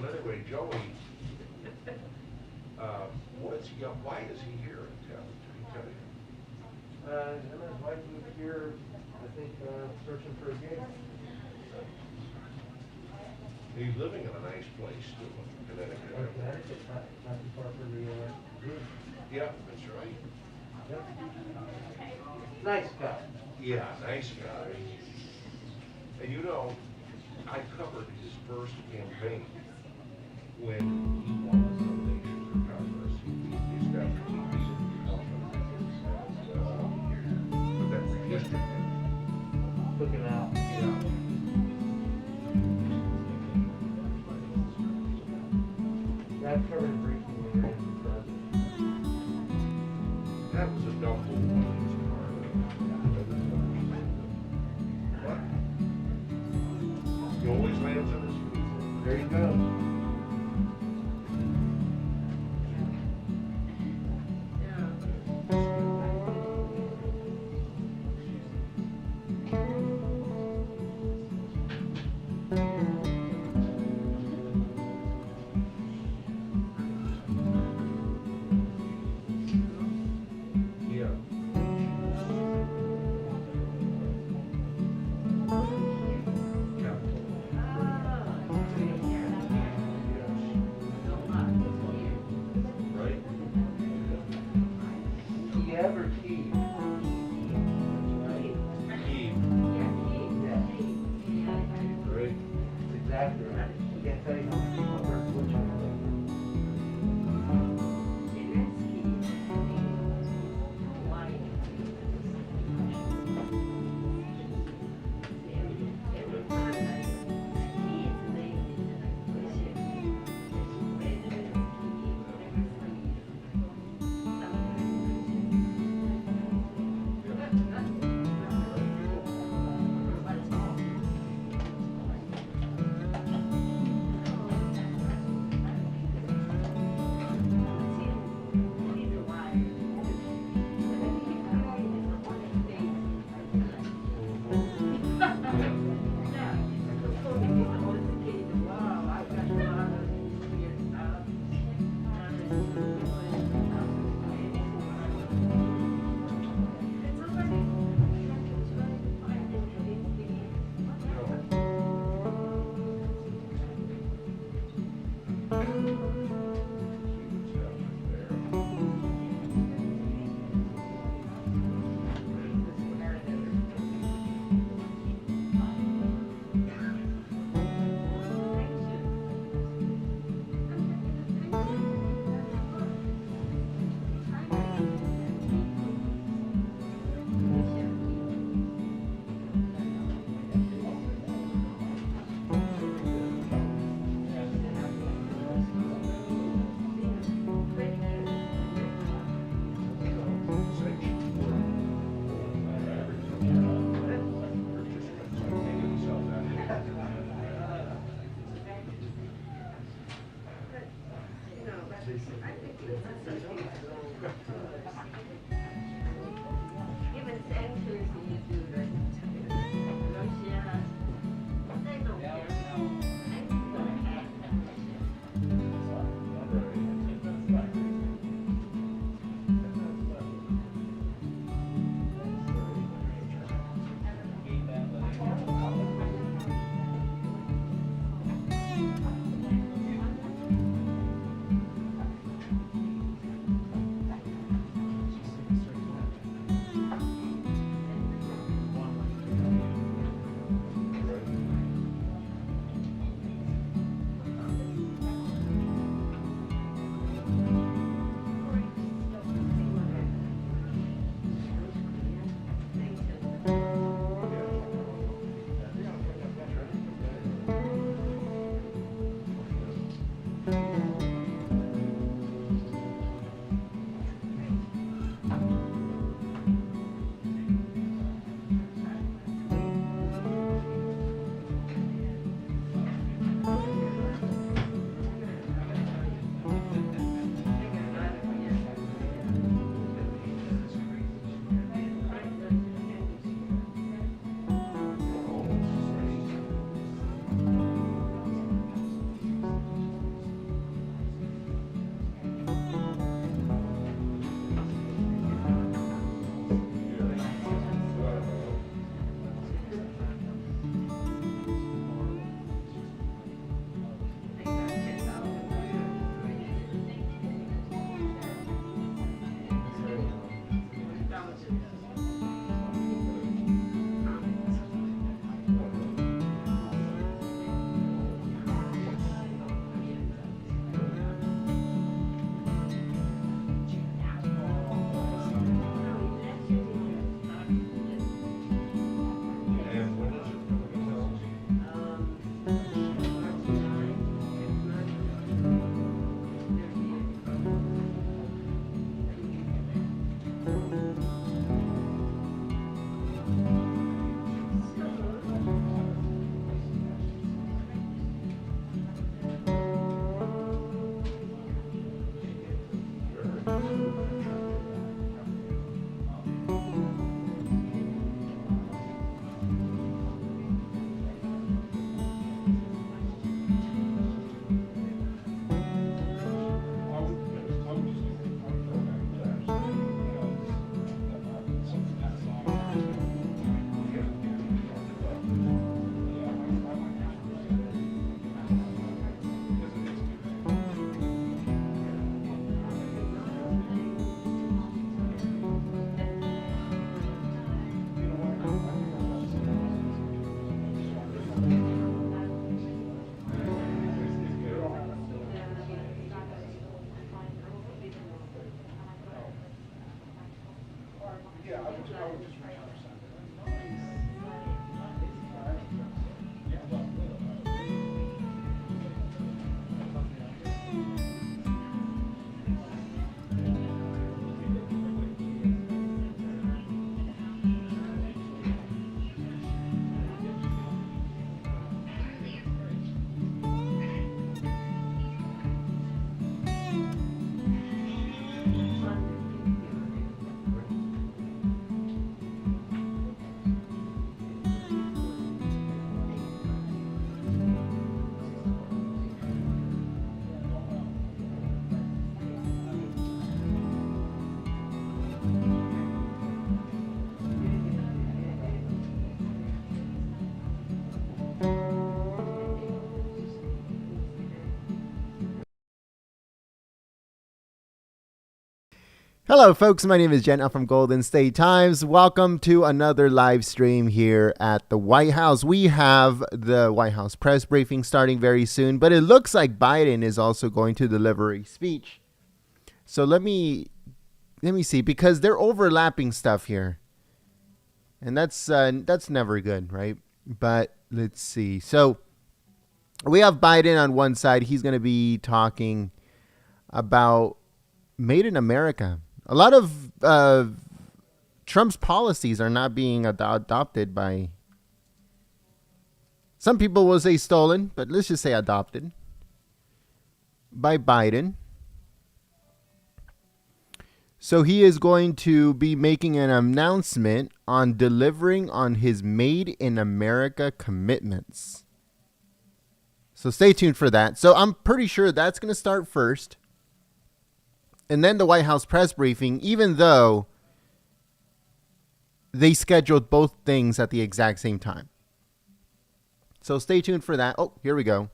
Well, anyway, Joey, why is he here in town? Did he tell you? Him and his wife moved here, I think, searching for a gig. He's living in a nice place too, in Connecticut. Connecticut, not too far from the, group. Yeah, that's right. Yep. Nice guy. Yeah, nice guy. And you know, I covered his first campaign when he won the nomination for Congress. He's got TV in but that redistricting. Looking out. Yeah. I've covered it briefly when you're in the That was a dumb move on his part. What? He always lands on his feet. There you go. Hello, folks. My name is Jen. I'm from Golden State Times. Welcome to another live stream here at the White House. We have the White House press briefing starting very soon, but it looks like Biden is also going to deliver a speech. So let me see, because they're overlapping stuff here, and that's never good, right? But let's see. So we have Biden on one side. He's going to be talking about Made in America. A lot of Trump's policies are not being adopted by, some people will say stolen, but let's just say adopted by Biden. So he is going to be making an announcement on delivering on his Made in America commitments. So stay tuned for that. So I'm pretty sure that's going to start first. And then the White House press briefing, even though they scheduled both things at the exact same time. So stay tuned for that. Oh, here we go.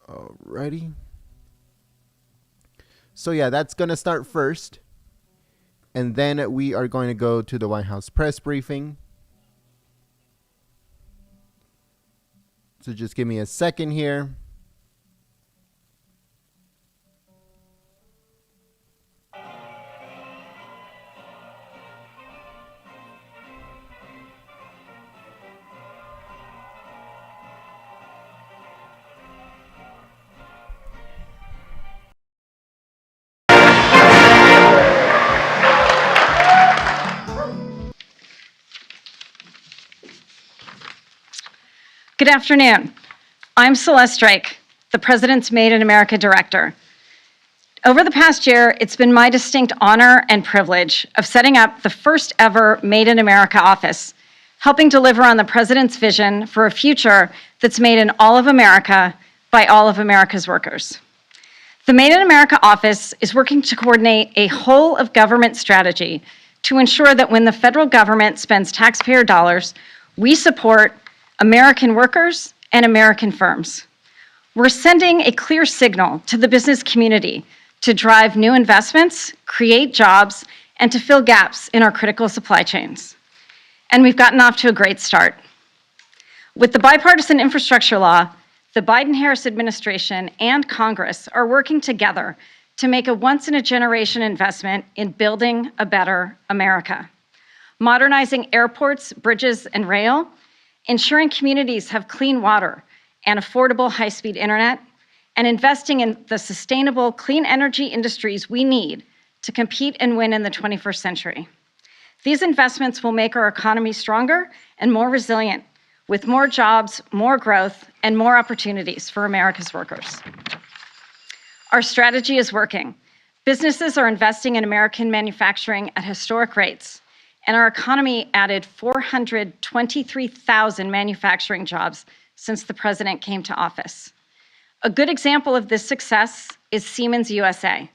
Alrighty. So yeah, that's going to start first. And then we are going to go to the White House press briefing. So just give me a second here. Good afternoon. I'm Celeste Drake, the President's Made in America Director. Over the past year, it's been my distinct honor and privilege of setting up the first ever Made in America office, helping deliver on the President's vision for a future that's made in all of America by all of America's workers. The Made in America office is working to coordinate a whole of government strategy to ensure that when the federal government spends taxpayer dollars, we support American workers and American firms. We're sending a clear signal to the business community to drive new investments, create jobs, and to fill gaps in our critical supply chains. And we've gotten off to a great start. With the bipartisan infrastructure law, the Biden-Harris administration and Congress are working together to make a once-in-a-generation investment in building a better America, modernizing airports, bridges, and rail, ensuring communities have clean water and affordable high-speed internet, and investing in the sustainable clean energy industries we need to compete and win in the 21st century. These investments will make our economy stronger and more resilient, with more jobs, more growth, and more opportunities for America's workers. Our strategy is working. Businesses are investing in American manufacturing at historic rates, and our economy added 423,000 manufacturing jobs since the president came to office. A good example of this success is Siemens USA.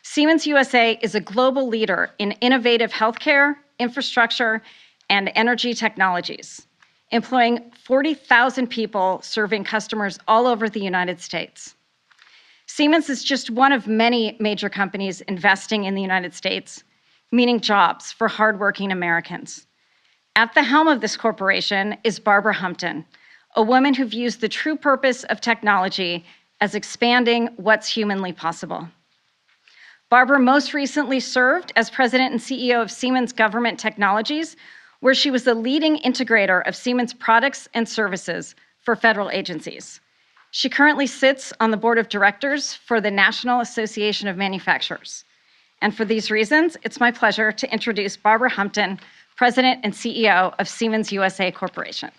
Siemens USA is a global leader in innovative healthcare, infrastructure, and energy technologies, employing 40,000 people serving customers all over the United States. Siemens is just one of many major companies investing in the United States, meaning jobs for hardworking Americans. At the helm of this corporation is Barbara Humpton, a woman who views the true purpose of technology as expanding what's humanly possible. Barbara most recently served as president and CEO of Siemens Government Technologies, where she was the leading integrator of Siemens products and services for federal agencies. She currently sits on the board of directors for the National Association of Manufacturers. And for these reasons, it's my pleasure to introduce Barbara Humpton, President and CEO of Siemens USA Corporation.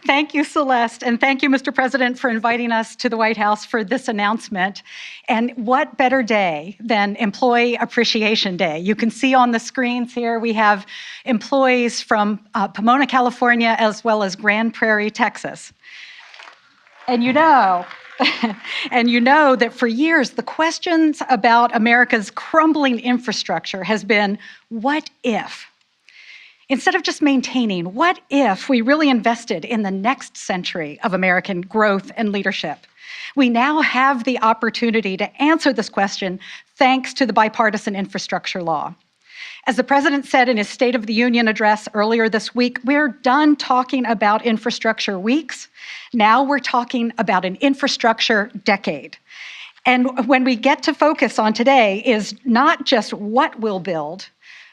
Thank you, Celeste, and thank you, Mr. President, for inviting us to the White House for this announcement. And what better day than Employee Appreciation Day? You can see on the screens here, we have employees from Pomona, California, as well as Grand Prairie, Texas. And you know that for years, the questions about America's crumbling infrastructure has been, what if? Instead of just maintaining, what if we really invested in the next century of American growth and leadership? We now have the opportunity to answer this question thanks to the bipartisan infrastructure law. As the president said in his State of the Union address earlier this week, we're done talking about infrastructure weeks. Now we're talking about an infrastructure decade. And when we get to focus on today is not just what we'll build,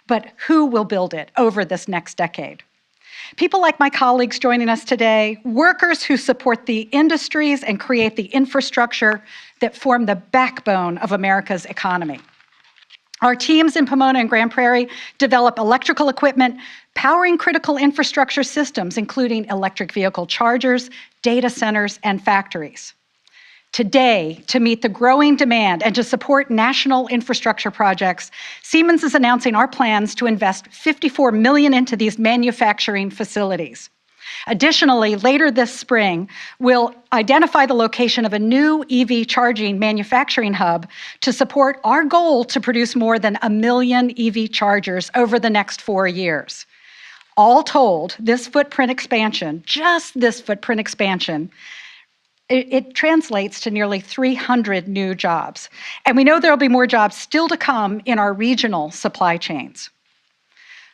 but who will build it over this next decade. People like my colleagues joining us today, workers who support the industries and create the infrastructure that form the backbone of America's economy. Our teams in Pomona and Grand Prairie develop electrical equipment powering critical infrastructure systems, including electric vehicle chargers, data centers, and factories. Today, to meet the growing demand and to support national infrastructure projects, Siemens is announcing our plans to invest $54 million into these manufacturing facilities. Additionally, later this spring, we'll identify the location of a new EV charging manufacturing hub to support our goal to produce more than 1 million EV chargers over the next 4 years. All told, this footprint expansion, just this footprint expansion, it translates to nearly 300 new jobs. And we know there'll be more jobs still to come in our regional supply chains.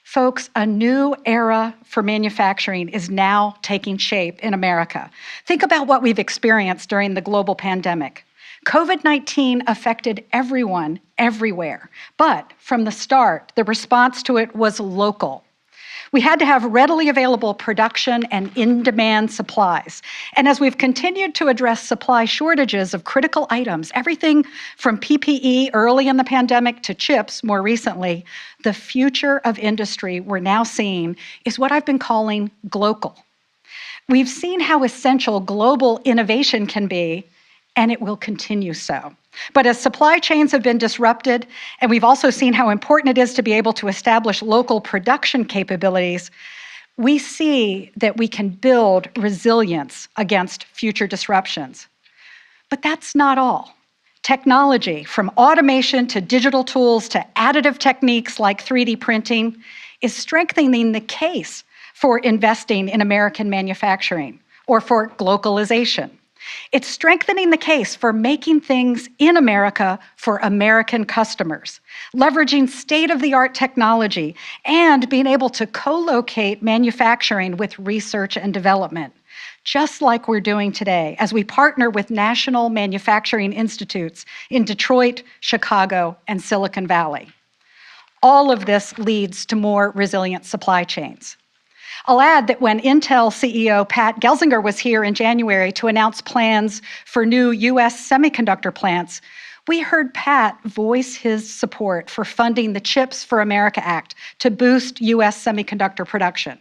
Folks, a new era for manufacturing is now taking shape in America. Think about what we've experienced during the global pandemic. COVID-19 affected everyone, everywhere. But from the start, the response to it was local. We had to have readily available production and in-demand supplies. And as we've continued to address supply shortages of critical items, everything from PPE early in the pandemic to chips more recently, the future of industry we're now seeing is what I've been calling glocal. We've seen how essential global innovation can be, and it will continue so. But as supply chains have been disrupted, and we've also seen how important it is to be able to establish local production capabilities, we see that we can build resilience against future disruptions. But that's not all. Technology, from automation to digital tools to additive techniques like 3D printing, is strengthening the case for investing in American manufacturing or for globalization. It's strengthening the case for making things in America for American customers, leveraging state-of-the-art technology, and being able to co-locate manufacturing with research and development, just like we're doing today as we partner with national manufacturing institutes in Detroit, Chicago, and Silicon Valley. All of this leads to more resilient supply chains. I'll add that when Intel CEO Pat Gelsinger was here in January to announce plans for new U.S. semiconductor plants, we heard Pat voice his support for funding the CHIPS for America Act to boost U.S. semiconductor production.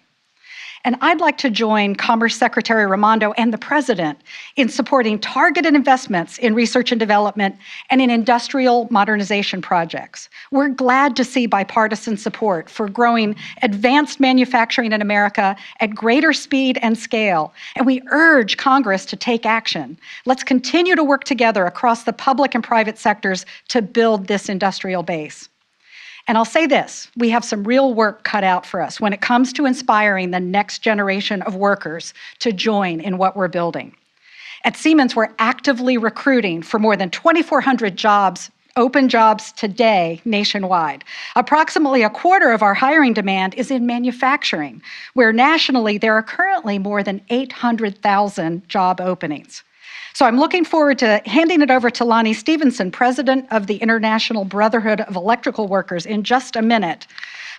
And I'd like to join Commerce Secretary Raimondo and the President in supporting targeted investments in research and development and in industrial modernization projects. We're glad to see bipartisan support for growing advanced manufacturing in America at greater speed and scale, and we urge Congress to take action. Let's continue to work together across the public and private sectors to build this industrial base. And I'll say this, we have some real work cut out for us when it comes to inspiring the next generation of workers to join in what we're building. At Siemens, we're actively recruiting for more than 2,400 jobs, open jobs today nationwide. Approximately a quarter of our hiring demand is in manufacturing, where nationally there are currently more than 800,000 job openings. So I'm looking forward to handing it over to Lonnie Stevenson, President of the International Brotherhood of Electrical Workers, in just a minute.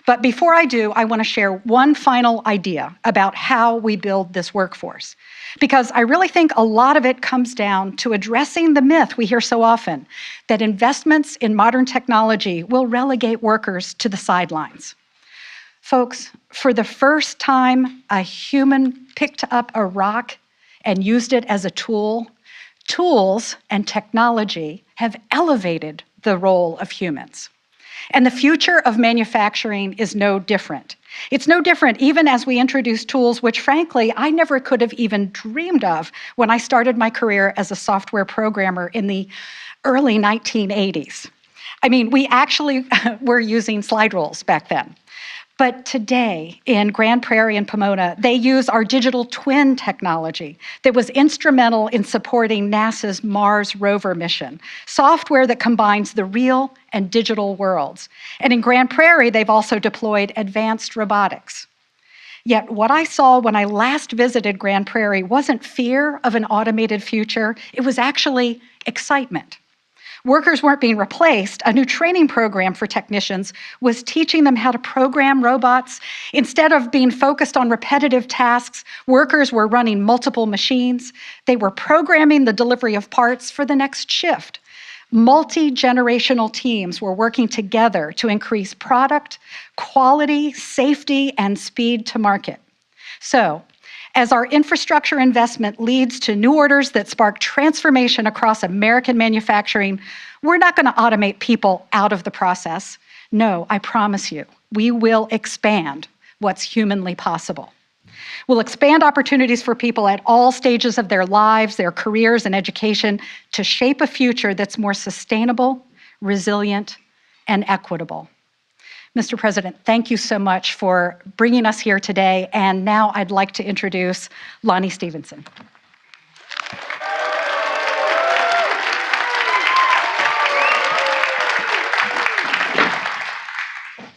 But before I do, I want to share one final idea about how we build this workforce. Because I really think a lot of it comes down to addressing the myth we hear so often that investments in modern technology will relegate workers to the sidelines. Folks, for the first time, a human picked up a rock and used it as a tool. Tools and technology have elevated the role of humans. And the future of manufacturing is no different. It's no different even as we introduce tools which, frankly, I never could have even dreamed of when I started my career as a software programmer in the early 1980s. I mean, we actually were using slide rules back then. But today in Grand Prairie and Pomona, they use our digital twin technology that was instrumental in supporting NASA's Mars rover mission, software that combines the real and digital worlds. And in Grand Prairie, they've also deployed advanced robotics. Yet what I saw when I last visited Grand Prairie wasn't fear of an automated future, it was actually excitement. Workers weren't being replaced. A new training program for technicians was teaching them how to program robots. Instead of being focused on repetitive tasks, workers were running multiple machines. They were programming the delivery of parts for the next shift. Multi-generational teams were working together to increase product, quality, safety, and speed to market. So, as our infrastructure investment leads to new orders that spark transformation across American manufacturing, we're not going to automate people out of the process. No, I promise you, we will expand what's humanly possible. We'll expand opportunities for people at all stages of their lives, their careers, and education to shape a future that's more sustainable, resilient, and equitable. Mr. President, thank you so much for bringing us here today. And now I'd like to introduce Lonnie Stevenson.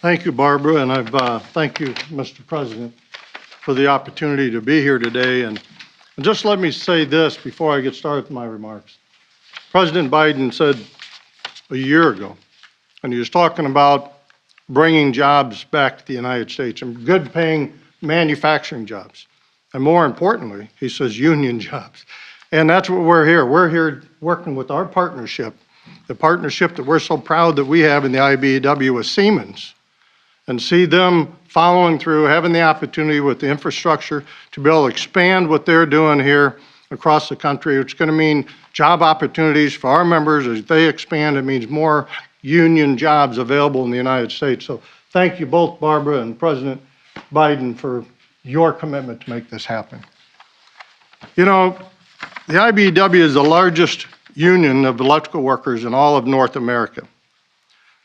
Thank you, Barbara, and thank you, Mr. President, for the opportunity to be here today. And just let me say this before I get started with my remarks. President Biden said a year ago, and he was talking about bringing jobs back to the United States and good-paying manufacturing jobs. And more importantly, he says union jobs. And that's what we're here. We're here working with our partnership, the partnership that we're so proud that we have in the IBEW with Siemens, and see them following through, having the opportunity with the infrastructure to be able to expand what they're doing here across the country. It's going to mean job opportunities for our members as they expand. It means more union jobs available in the United States. So thank you both, Barbara and President Biden, for your commitment to make this happen. You know, the IBEW is the largest union of electrical workers in all of North America.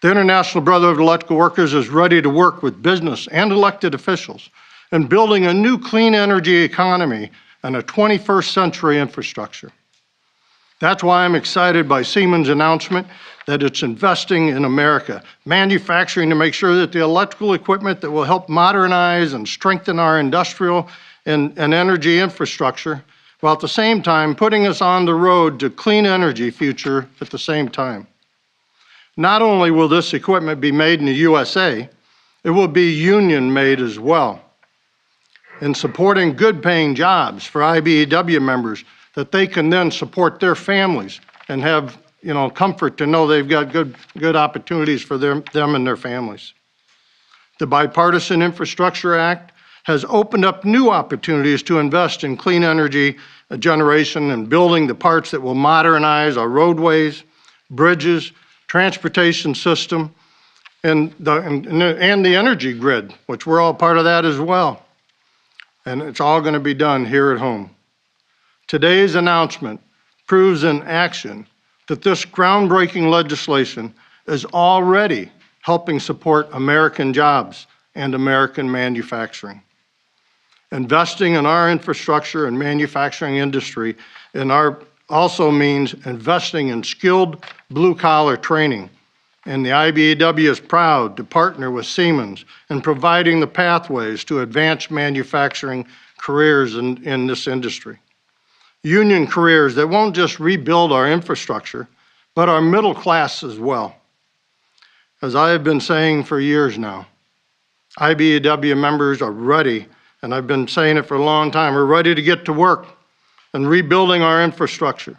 The International Brotherhood of Electrical Workers is ready to work with business and elected officials in building a new clean energy economy and a 21st century infrastructure. That's why I'm excited by Siemens' announcement that it's investing in America, manufacturing to make sure that the electrical equipment that will help modernize and strengthen our industrial and energy infrastructure, while at the same time putting us on the road to clean energy future at the same time. Not only will this equipment be made in the USA, it will be union made as well. In supporting good-paying jobs for IBEW members that they can then support their families and have comfort to know they've got good opportunities for them and their families. The Bipartisan Infrastructure Act has opened up new opportunities to invest in clean energy generation and building the parts that will modernize our roadways, bridges, transportation system, and the energy grid, which we're all part of that as well. And it's all going to be done here at home. Today's announcement proves in action that this groundbreaking legislation is already helping support American jobs and American manufacturing. Investing in our infrastructure and manufacturing industry also means investing in skilled blue-collar training. And the IBEW is proud to partner with Siemens in providing the pathways to advance manufacturing careers in this industry. Union careers that won't just rebuild our infrastructure, but our middle class as well. As I have been saying for years now, IBEW members are ready, and I've been saying it for a long time, we're ready to get to work and rebuilding our infrastructure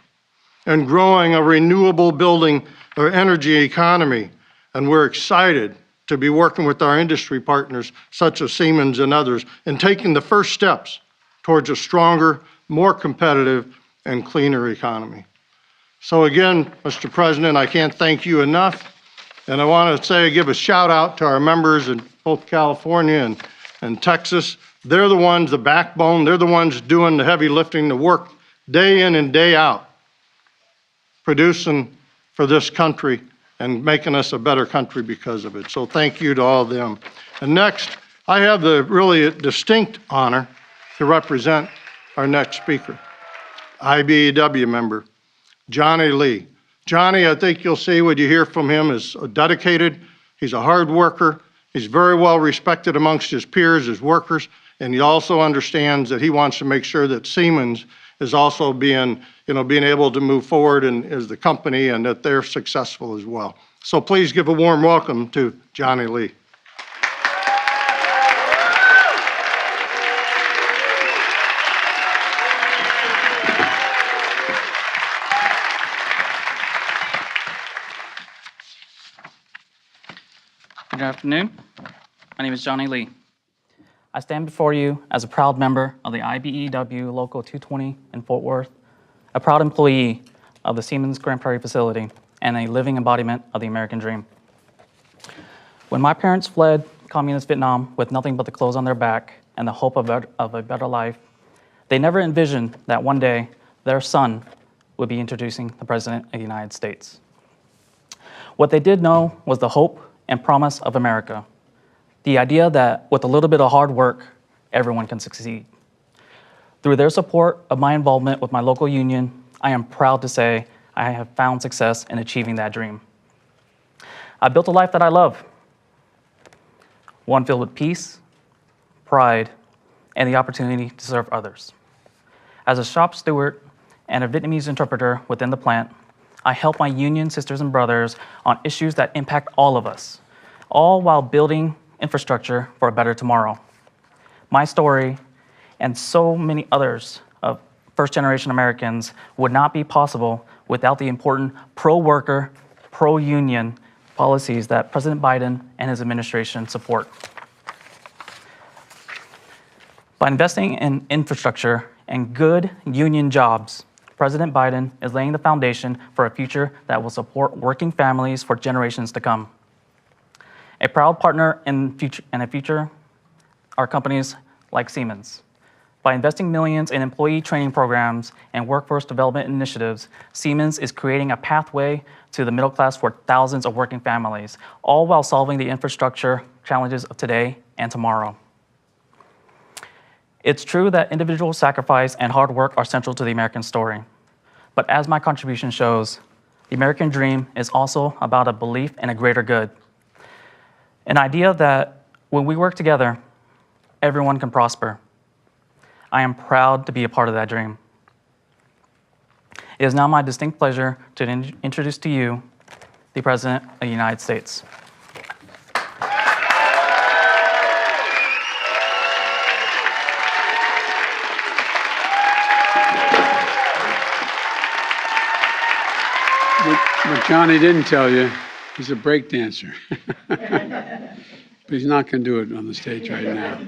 and growing a renewable building or energy economy. And we're excited to be working with our industry partners, such as Siemens and others, in taking the first steps towards a stronger, more competitive, and cleaner economy. So again, Mr. President, I can't thank you enough. And I want to give a shout out to our members in both California and Texas. They're the ones, the backbone, they're the ones doing the heavy lifting, the work day in and day out, producing for this country and making us a better country because of it. So thank you to all of them. And next, I have the really distinct honor to represent our next speaker, IBEW member, Johnny Lee. Johnny, I think you'll see when you hear from him, is dedicated. He's a hard worker. He's very well respected amongst his peers, his workers, and he also understands that he wants to make sure that Siemens is also being able to move forward and as the company and that they're successful as well. So please give a warm welcome to Johnny Lee. Good afternoon. My name is Johnny Lee. I stand before you as a proud member of the IBEW Local 220 in Fort Worth, a proud employee of the Siemens Grand Prairie facility, and a living embodiment of the American dream. When my parents fled communist Vietnam with nothing but the clothes on their back and the hope of a better life, they never envisioned that one day their son would be introducing the President of the United States. What they did know was the hope and promise of America, the idea that with a little bit of hard work, everyone can succeed. Through their support of my involvement with my local union, I am proud to say I have found success in achieving that dream. I built a life that I love, one filled with peace, pride, and the opportunity to serve others. As a shop steward and a Vietnamese interpreter within the plant, I help my union sisters and brothers on issues that impact all of us, all while building infrastructure for a better tomorrow. My story and so many others of first-generation Americans would not be possible without the important pro-worker, pro-union policies that President Biden and his administration support. By investing in infrastructure and good union jobs, President Biden is laying the foundation for a future that will support working families for generations to come. A proud partner in a future are companies like Siemens. By investing millions in employee training programs and workforce development initiatives, Siemens is creating a pathway to the middle class for thousands of working families, all while solving the infrastructure challenges of today and tomorrow. It's true that individual sacrifice and hard work are central to the American story. But as my contribution shows, the American dream is also about a belief in a greater good. An idea that when we work together, everyone can prosper. I am proud to be a part of that dream. It is now my distinct pleasure to introduce to you the President of the United States. What Johnny didn't tell you, he's a break dancer. But he's not going to do it on the stage right now.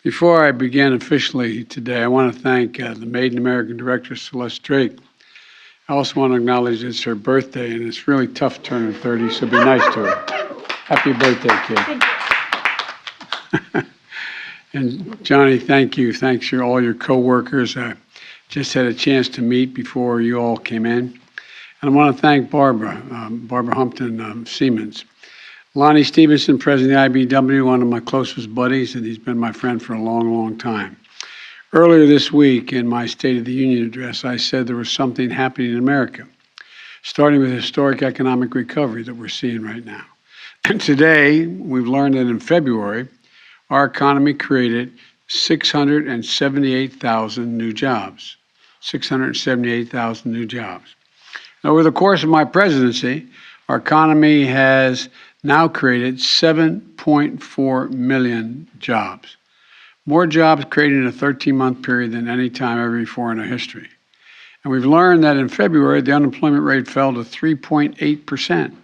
Before I begin officially today, I want to thank the Maiden American director, Celeste Drake. I also want to acknowledge it's her birthday, and it's really tough turning 30, so be nice to her. Happy birthday, kid. And Johnny, thank you. Thanks to all your co-workers. I just had a chance to meet before you all came in. And I want to thank Barbara Humpton, Siemens. Lonnie Stevenson, president of the IBEW, one of my closest buddies, and he's been my friend for a long, long time. Earlier this week in my State of the Union address, I said there was something happening in America, starting with historic economic recovery that we're seeing right now. And today, we've learned that in February, our economy created 678,000 new jobs. 678,000 new jobs. Over the course of my presidency, our economy has now created 7.4 million jobs. More jobs created in a 13-month period than any time ever before in our history. And we've learned that in February, the unemployment rate fell to 3.8%,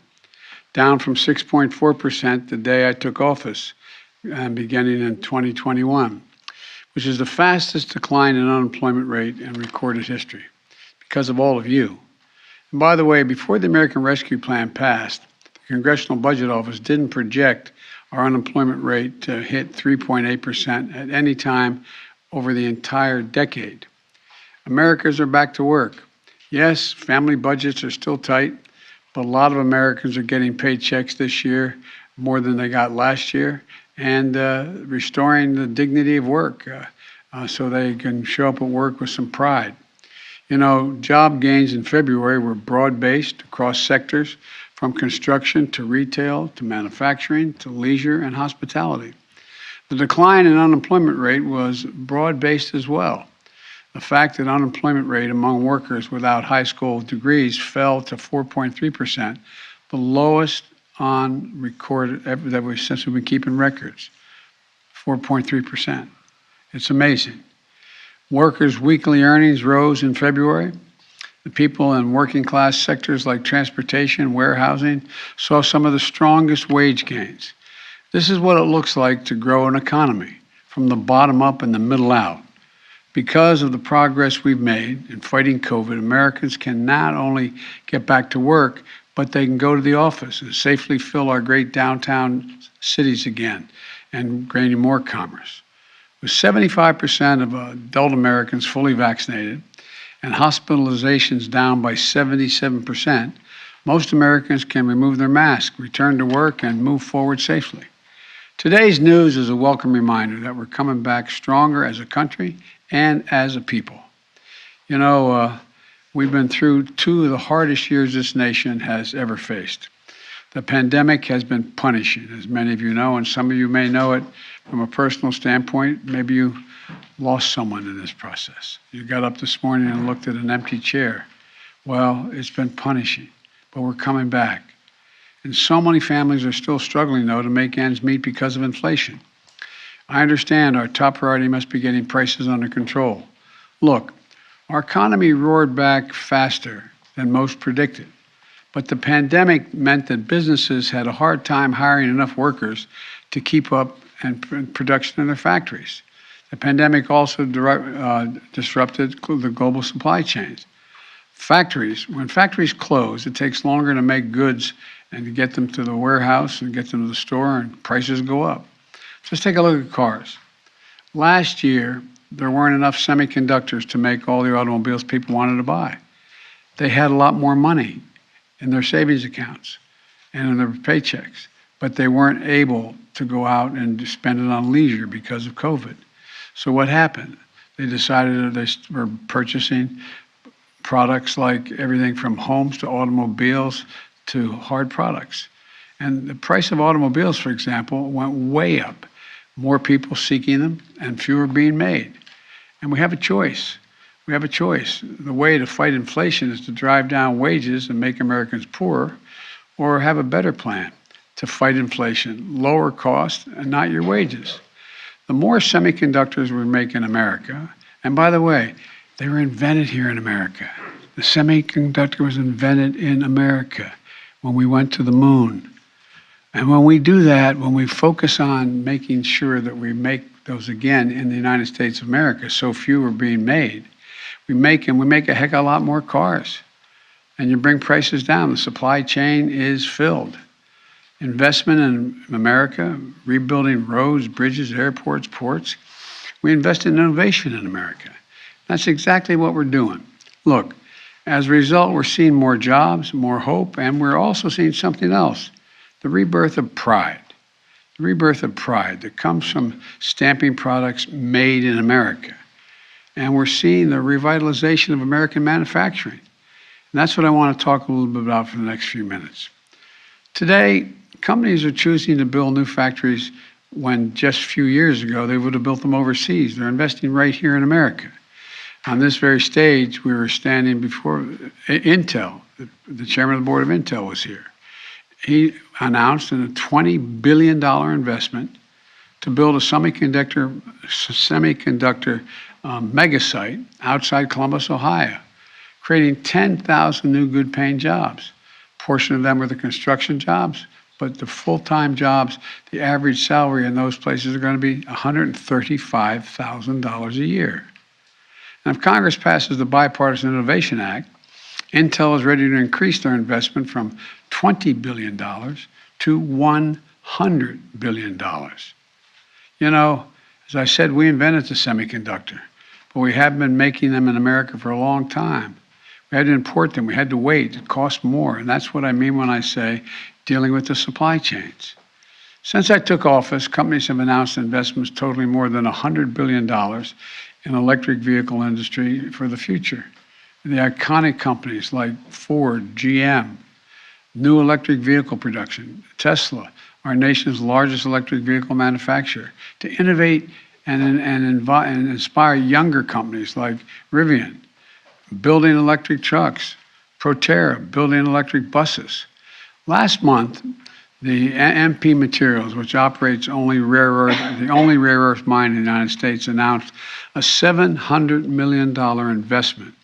down from 6.4% the day I took office, beginning in 2021, which is the fastest decline in unemployment rate in recorded history because of all of you. And by the way, before the American Rescue Plan passed, the Congressional Budget Office didn't project our unemployment rate to hit 3.8% at any time over the entire decade. Americans are back to work. Yes, family budgets are still tight, but a lot of Americans are getting paychecks this year more than they got last year, and restoring the dignity of work so they can show up at work with some pride. You know, job gains in February were broad-based across sectors, from construction to retail to manufacturing to leisure and hospitality. The decline in unemployment rate was broad-based as well. The fact that unemployment rate among workers without high school degrees fell to 4.3%, the lowest on record since we've been keeping records, 4.3%. It's amazing. Workers' weekly earnings rose in February. The people in working class sectors like transportation and warehousing saw some of the strongest wage gains. This is what it looks like to grow an economy, from the bottom up and the middle out. Because of the progress we've made in fighting COVID, Americans can not only get back to work, but they can go to the office and safely fill our great downtown cities again and gaining more commerce. With 75% of adult Americans fully vaccinated and hospitalizations down by 77%, most Americans can remove their mask, return to work, and move forward safely. Today's news is a welcome reminder that we're coming back stronger as a country and as a people. You know, we've been through two of the hardest years this nation has ever faced. The pandemic has been punishing, as many of you know, and some of you may know it from a personal standpoint. Maybe you lost someone in this process. You got up this morning and looked at an empty chair. Well, it's been punishing, but we're coming back. And so many families are still struggling, though, to make ends meet because of inflation. I understand our top priority must be getting prices under control. Look, our economy roared back faster than most predicted, but the pandemic meant that businesses had a hard time hiring enough workers to keep up and production in their factories. The pandemic also disrupted the global supply chains. When factories close, it takes longer to make goods and to get them to the warehouse and get them to the store, and prices go up. Just take a look at cars. Last year, there weren't enough semiconductors to make all the automobiles people wanted to buy. They had a lot more money in their savings accounts and in their paychecks, but they weren't able to go out and spend it on leisure because of COVID. So what happened? They decided that they were purchasing products like everything from homes to automobiles to hard products. And the price of automobiles, for example, went way up. More people seeking them and fewer being made. And we have a choice. We have a choice. The way to fight inflation is to drive down wages and make Americans poorer, or have a better plan to fight inflation, lower costs, and not your wages. The more semiconductors we make in America, and by the way, they were invented here in America. The semiconductor was invented in America when we went to the moon. And when we do that, when we focus on making sure that we make those again in the United States of America, so few are being made, we make a heck of a lot more cars. And you bring prices down. The supply chain is filled. Investment in America, rebuilding roads, bridges, airports, ports. We invest in innovation in America. That's exactly what we're doing. Look, as a result, we're seeing more jobs, more hope, and we're also seeing something else. The rebirth of pride. The rebirth of pride that comes from stamping products made in America. And we're seeing the revitalization of American manufacturing. And that's what I want to talk a little bit about for the next few minutes. Today, companies are choosing to build new factories when just a few years ago they would have built them overseas. They're investing right here in America. On this very stage, we were standing before Intel. The chairman of the board of Intel was here. He announced a $20 billion investment to build a semiconductor mega site outside Columbus, Ohio, creating 10,000 new good-paying jobs. A portion of them are the construction jobs, but the full-time jobs, the average salary in those places are going to be $135,000 a year. And if Congress passes the Bipartisan Innovation Act, Intel is ready to increase their investment from $20 billion to $100 billion. You know, as I said, we invented the semiconductor, but we have been making them in America for a long time. We had to import them. We had to wait. It cost more. And that's what I mean when I say dealing with the supply chains. Since I took office, companies have announced investments totaling more than $100 billion in electric vehicle industry for the future. The iconic companies like Ford, GM, new electric vehicle production, Tesla, our nation's largest electric vehicle manufacturer, to innovate and inspire younger companies like Rivian, building electric trucks, Proterra, building electric buses. Last month, the MP Materials, which operates the only rare earth mine in the United States, announced a $700 million investment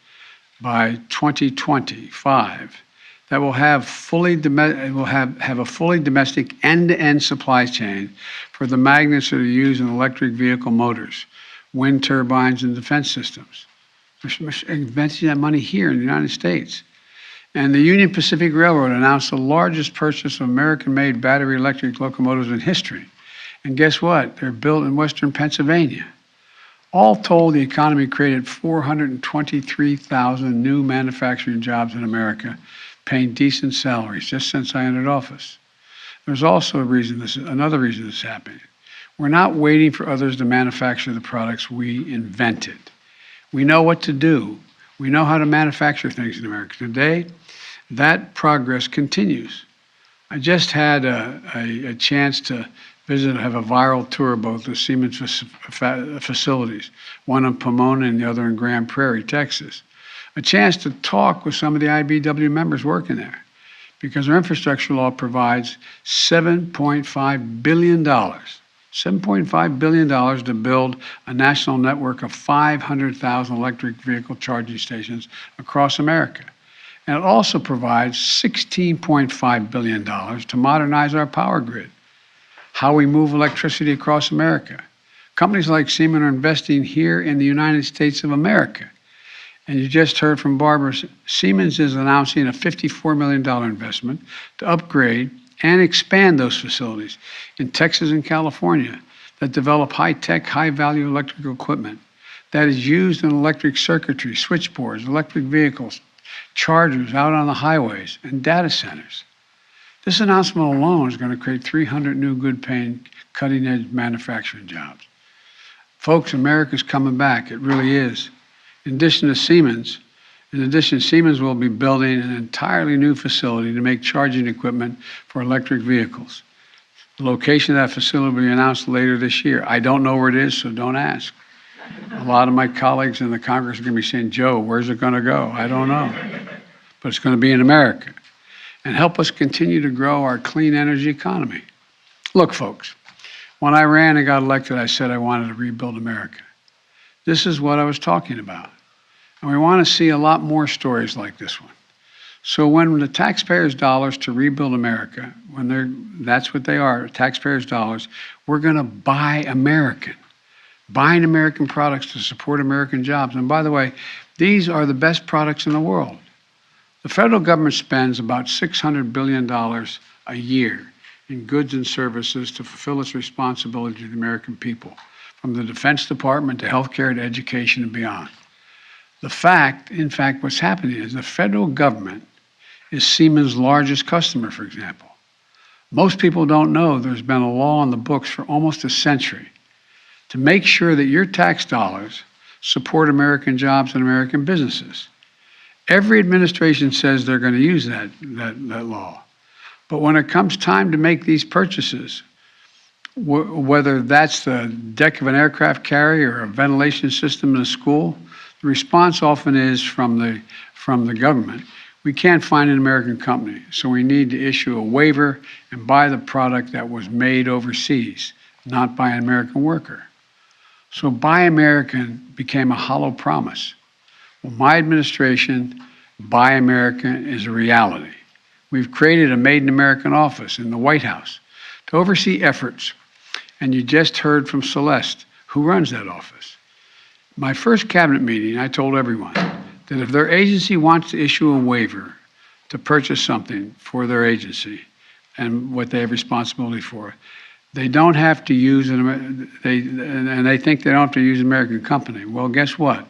by 2025 that will have a fully domestic end-to-end supply chain for the magnets that are used in electric vehicle motors, wind turbines, and defense systems. We're investing that money here in the United States. And the Union Pacific Railroad announced the largest purchase of American-made battery electric locomotives in history. And guess what? They're built in Western Pennsylvania. All told, the economy created 423,000 new manufacturing jobs in America, paying decent salaries just since I entered office. There's also another reason this is happening. We're not waiting for others to manufacture the products we invented. We know what to do. We know how to manufacture things in America. Today, that progress continues. I just had a chance to visit, have a viral tour of both the Siemens facilities, one in Pomona and the other in Grand Prairie, Texas. A chance to talk with some of the IBEW members working there, because our infrastructure law provides $7.5 billion. $7.5 billion to build a national network of 500,000 electric vehicle charging stations across America. And it also provides $16.5 billion to modernize our power grid, how we move electricity across America. Companies like Siemens are investing here in the United States of America. And you just heard from Barbara, Siemens is announcing a $54 million investment to upgrade and expand those facilities in Texas and California that develop high-tech, high-value electrical equipment that is used in electric circuitry, switchboards, electric vehicles, chargers out on the highways, and data centers. This announcement alone is going to create 300 new good-paying, cutting-edge manufacturing jobs. Folks, America's coming back. It really is. In addition, Siemens will be building an entirely new facility to make charging equipment for electric vehicles. The location of that facility will be announced later this year. I don't know where it is, so don't ask. A lot of my colleagues in the Congress are going to be saying, Joe, where's it going to go? I don't know. But it's going to be in America and help us continue to grow our clean energy economy. Look, folks, when I ran and got elected, I said I wanted to rebuild America. This is what I was talking about. And we want to see a lot more stories like this one. So when the taxpayers' dollars to rebuild America, that's what they are, taxpayers' dollars, we're going to buy American. Buying American products to support American jobs. And by the way, these are the best products in the world. The federal government spends about $600 billion a year in goods and services to fulfill its responsibility to the American people, from the Defense Department to healthcare to education and beyond. In fact, what's happening is the federal government is Siemens' largest customer, for example. Most people don't know there's been a law on the books for almost a century to make sure that your tax dollars support American jobs and American businesses. Every administration says they're going to use that law. But when it comes time to make these purchases, whether that's the deck of an aircraft carrier or a ventilation system in a school, the response often is from the government, we can't find an American company, so we need to issue a waiver and buy the product that was made overseas, not by an American worker. So Buy American became a hollow promise. Well, my administration, Buy American is a reality. We've created a Made in American office in the White House to oversee efforts. And you just heard from Celeste, who runs that office. My first cabinet meeting, I told everyone that if their agency wants to issue a waiver to purchase something for their agency and what they have responsibility for, they don't have to use they think they don't have to use an American company. Well, guess what?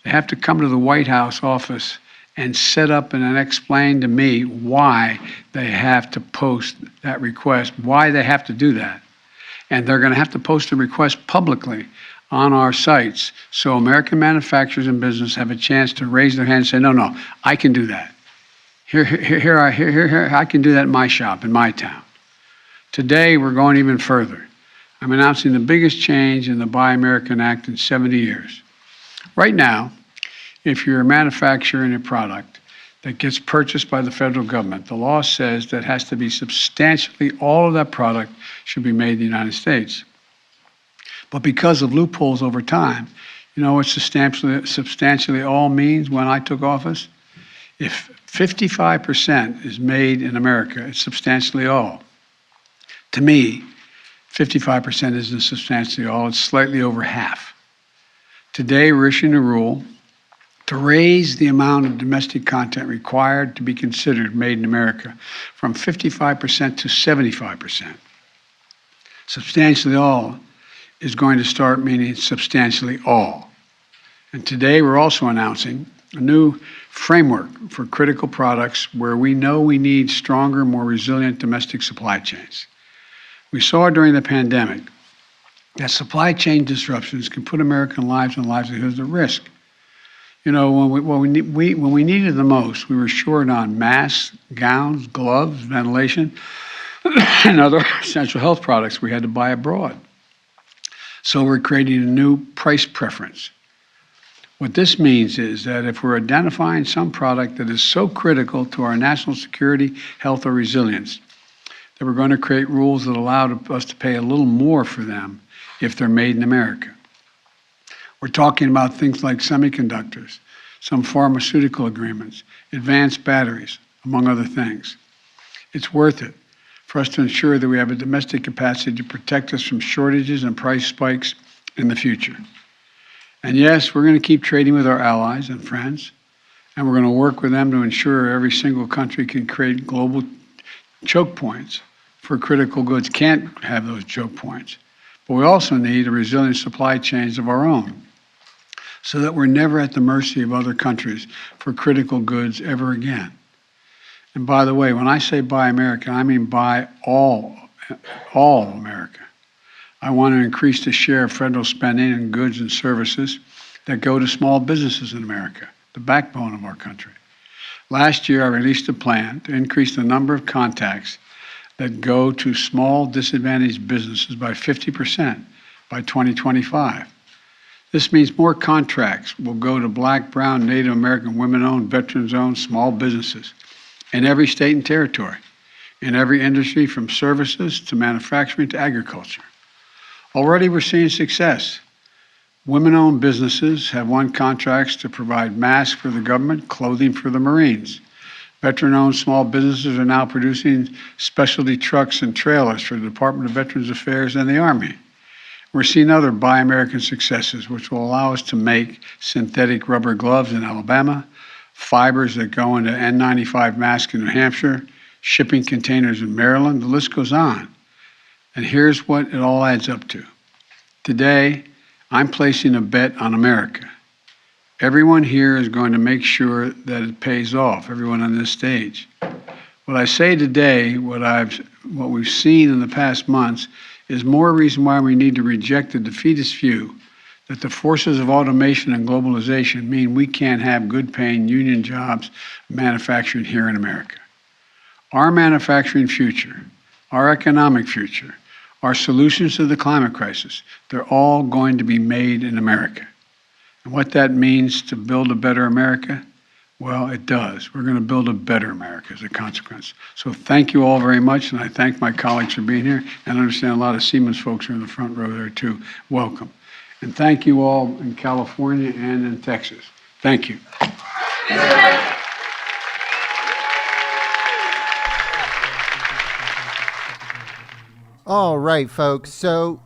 They have to come to the White House office and set up and then explain to me why they have to post that request, why they have to do that. And they're going to have to post the request publicly on our sites so American manufacturers and business have a chance to raise their hand and say, no, I can do that. Here, I can do that in my shop, in my town. Today, we're going even further. I'm announcing the biggest change in the Buy American Act in 70 years. Right now, if you're manufacturing a product that gets purchased by the federal government, the law says that has to be substantially all of that product should be made in the United States. But because of loopholes over time, you know what substantially all means when I took office? If 55% is made in America, it's substantially all. To me, 55% isn't substantially all, it's slightly over half. Today, we're issuing a rule to raise the amount of domestic content required to be considered made in America from 55% to 75%. Substantially all is going to start meaning substantially all. And today we're also announcing a new framework for critical products where we know we need stronger, more resilient domestic supply chains. We saw during the pandemic that supply chain disruptions can put American lives and livelihoods at risk. You know, when we needed the most, we were short on masks, gowns, gloves, ventilation, and other essential health products we had to buy abroad. So we're creating a new price preference. What this means is that if we're identifying some product that is so critical to our national security, health, or resilience, that we're going to create rules that allow us to pay a little more for them if they're made in America. We're talking about things like semiconductors, some pharmaceutical agreements, advanced batteries, among other things. It's worth it for us to ensure that we have a domestic capacity to protect us from shortages and price spikes in the future. And yes, we're going to keep trading with our allies and friends, and we're going to work with them to ensure every single country can create global choke points for critical goods. Can't have those choke points. But we also need a resilient supply chains of our own so that we're never at the mercy of other countries for critical goods ever again. And by the way, when I say buy American, I mean buy all America. I want to increase the share of federal spending in goods and services that go to small businesses in America, the backbone of our country. Last year, I released a plan to increase the number of contacts that go to small disadvantaged businesses by 50% by 2025. This means more contracts will go to Black, Brown, Native American, women-owned, veterans-owned small businesses in every state and territory, in every industry from services to manufacturing to agriculture. Already we're seeing success. Women-owned businesses have won contracts to provide masks for the government, clothing for the Marines. Veteran-owned small businesses are now producing specialty trucks and trailers for the Department of Veterans Affairs and the Army. We're seeing other Buy American successes, which will allow us to make synthetic rubber gloves in Alabama, fibers that go into N95 masks in New Hampshire, shipping containers in Maryland. The list goes on. And here's what it all adds up to. Today, I'm placing a bet on America. Everyone here is going to make sure that it pays off, everyone on this stage. What I say today, what we've seen in the past months, is more reason why we need to reject the defeatist view that the forces of automation and globalization mean we can't have good-paying union jobs manufactured here in America. Our manufacturing future, our economic future, our solutions to the climate crisis, they're all going to be made in America. And what that means to build a better America, well, it does. We're going to build a better America as a consequence. So thank you all very much, and I thank my colleagues for being here, and I understand a lot of Siemens folks are in the front row there too. Welcome. And thank you all in California and in Texas. Thank you. All right, folks. So,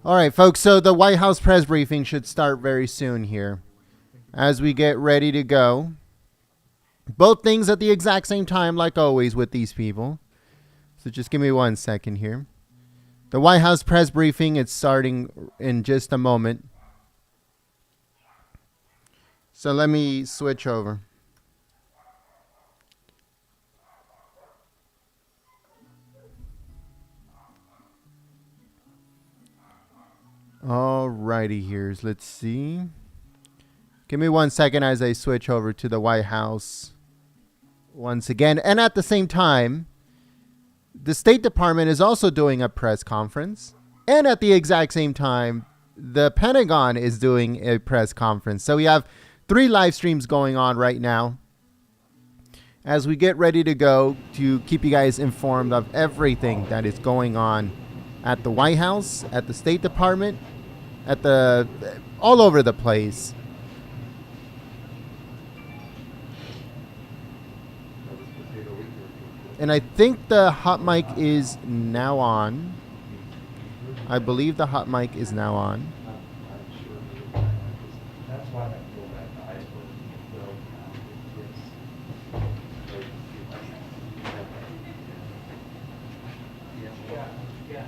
all right, folks. So the White House press briefing should start very soon here as we get ready to go. Both things at the exact same time, like always with these people. So just give me 1 second here. The White House press briefing is starting in just a moment. So let me switch over. Alrighty, here's, let's see. Give me 1 second as I switch over to the White House once again. And at the same time, the State Department is also doing a press conference. And at the exact same time, the Pentagon is doing a press conference. So we have 3 live streams going on right now as we get ready to go to keep you guys informed of everything that is going on at the White House, at the State Department, at the all over the place. And I think the hot mic is now on. I believe the hot mic is now on. That's why I feel that I will, yeah.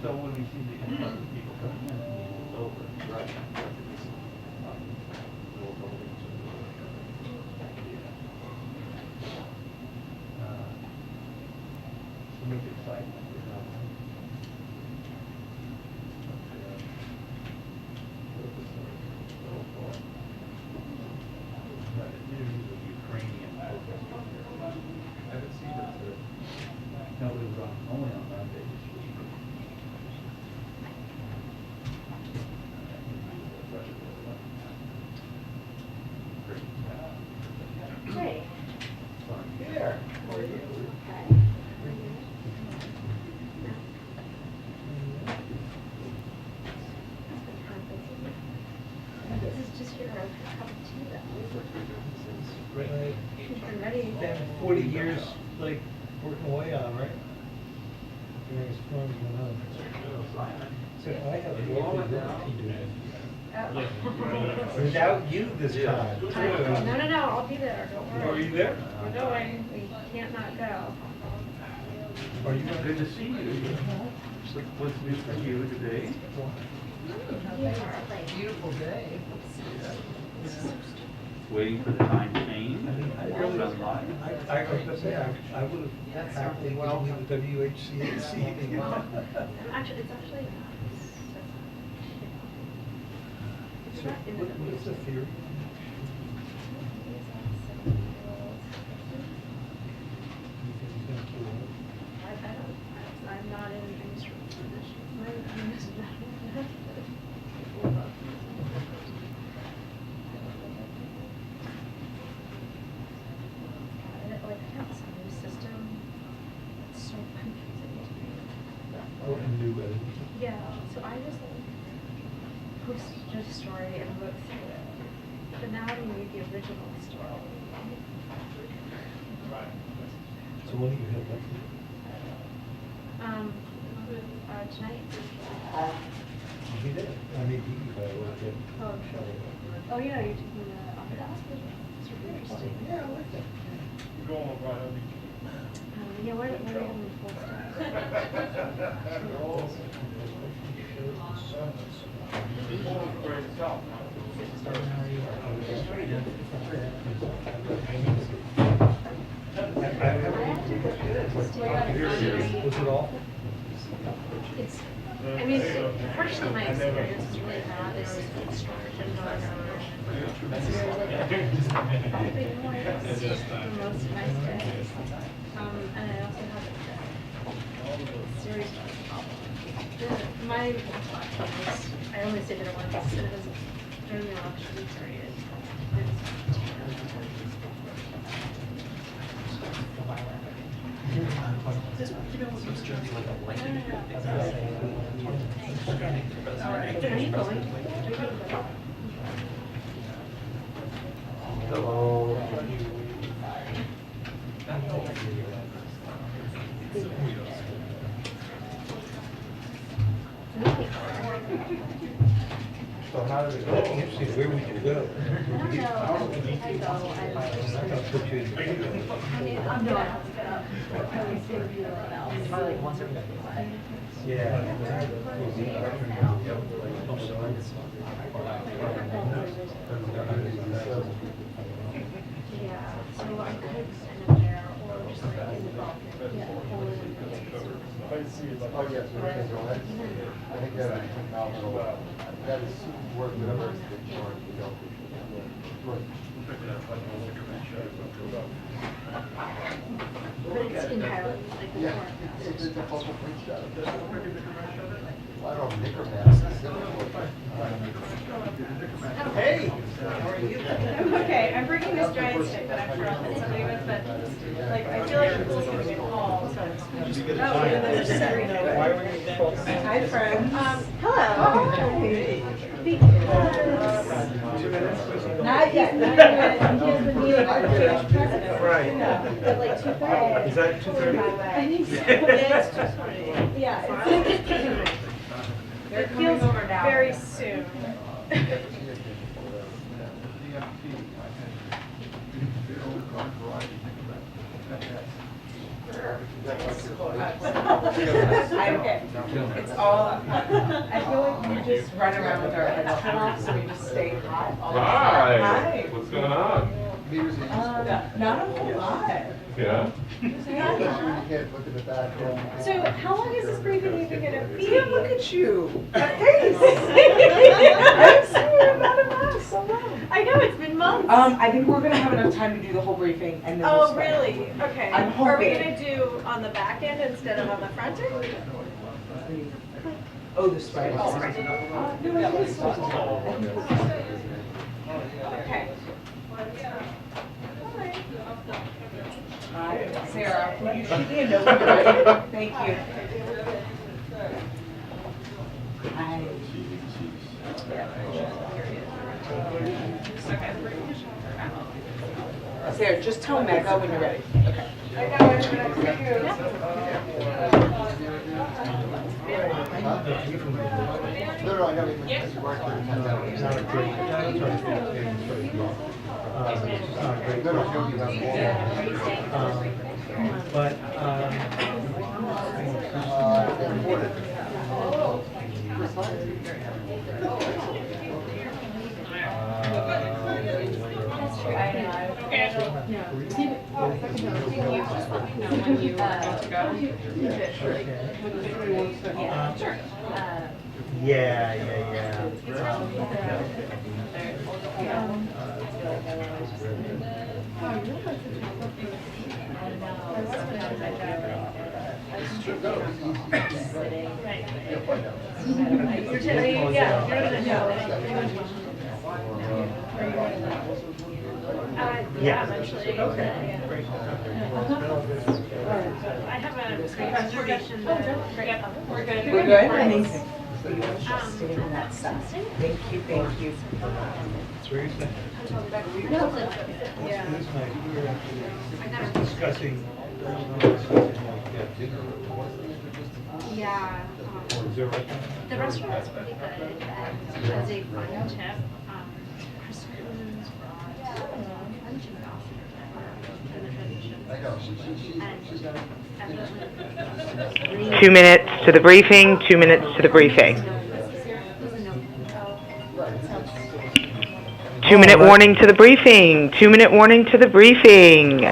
So when we see the influx of people coming in, it's over. Right. So make it exciting. Ukrainian protesters. I haven't seen it. No, it was only on Monday. Hey. Here. How are you? This is just your cup of tea, though. Right. I'm ready. Been 40 years, like, working away on, right? Very strong, so I have a working duty. Without you this time, too. No, I'll be there, don't worry. Are you there? We're going, we can't not go. Are you good to see you? What's new for you today? Beautiful day. Waiting for the time change. I was gonna say, I would have happily welcomed the WHCAC. Actually, it's actually. So what is the theory? I'm not in any sort of position. Like, I have this new system. It's so confusing to me. Oh, and new editing. Yeah, so I just like posted a story and wrote through it. But now I need the original story. So when do you have that? Tonight. I'll be there. I may be, but I will get. Oh, I'm sure. Oh, yeah, you're taking the office. It's really interesting. Yeah, I like that. You're going right on Yeah, where are we having the full Was it all? It's, I mean, personally, my experience is really bad. There was extraction going on. Probably more for most of my stay. And I also have a series of problems. My laptop was, I only saved it once, and it was during the election period. It was Are you going? So how did it go? Interesting, where would you go? Yeah, so I could end up there or just like in the balcony. Oh, yes, we can go ahead. I think that is phenomenal. That is worth whatever it's been for, we don't. But it's entirely like the Yeah, form. it's a focal point shot. I don't know, Knickermass specifically. Hey! I'm okay. I'm bringing this giant stick that I'm sure I'll hit somebody with, but like, I feel like the pool's gonna get full, so. Hi, friends. Hello. Not yet, not yet. He has the meeting with the president. Right. At like 2:30. Is that 2:30? I think so. It's 2:30. Yeah, it feels very soon. Okay. It's all, I feel like we just run around with our heads cut off, so we just stay hot all the time. Hi. What's going on? Not a whole lot. Yeah. You can't look at the back. So how long is this briefing even gonna be? Yeah, look at you. Thanks. I'm sorry, not a mess, so long. I know, it's been months. I think we're gonna have enough time to do the whole briefing and then we'll Oh, start. really? Okay. I'm Are we hoping. gonna do on the back end instead of on the front end? Oh, the spread. Oh, right. No, I think so. Okay. Hi, Sarah, will you shoot me a note when you're ready? Thank you. Hi. Sarah, just tell Mega when you're ready. Okay. I got it. Thank you. No, I got it. It's worked for 10 hours. It's not a great, No, no, she'll be done. but, yeah. Yeah, eventually. Okay. I have a presentation that we're good. We're good? Amazing. Sitting in that stuff. Thank you, thank you. Seriously? Yeah. This night, we were actually discussing dinner. Yeah. Is there a restaurant? The restaurant is really good, and as a fun tip, Chris Coons brought a bunch of outfit for the tradition. And evidently, 2 minutes to the briefing, 2 minutes to the briefing. 2 minute warning to the briefing, 2 minute warning to the briefing.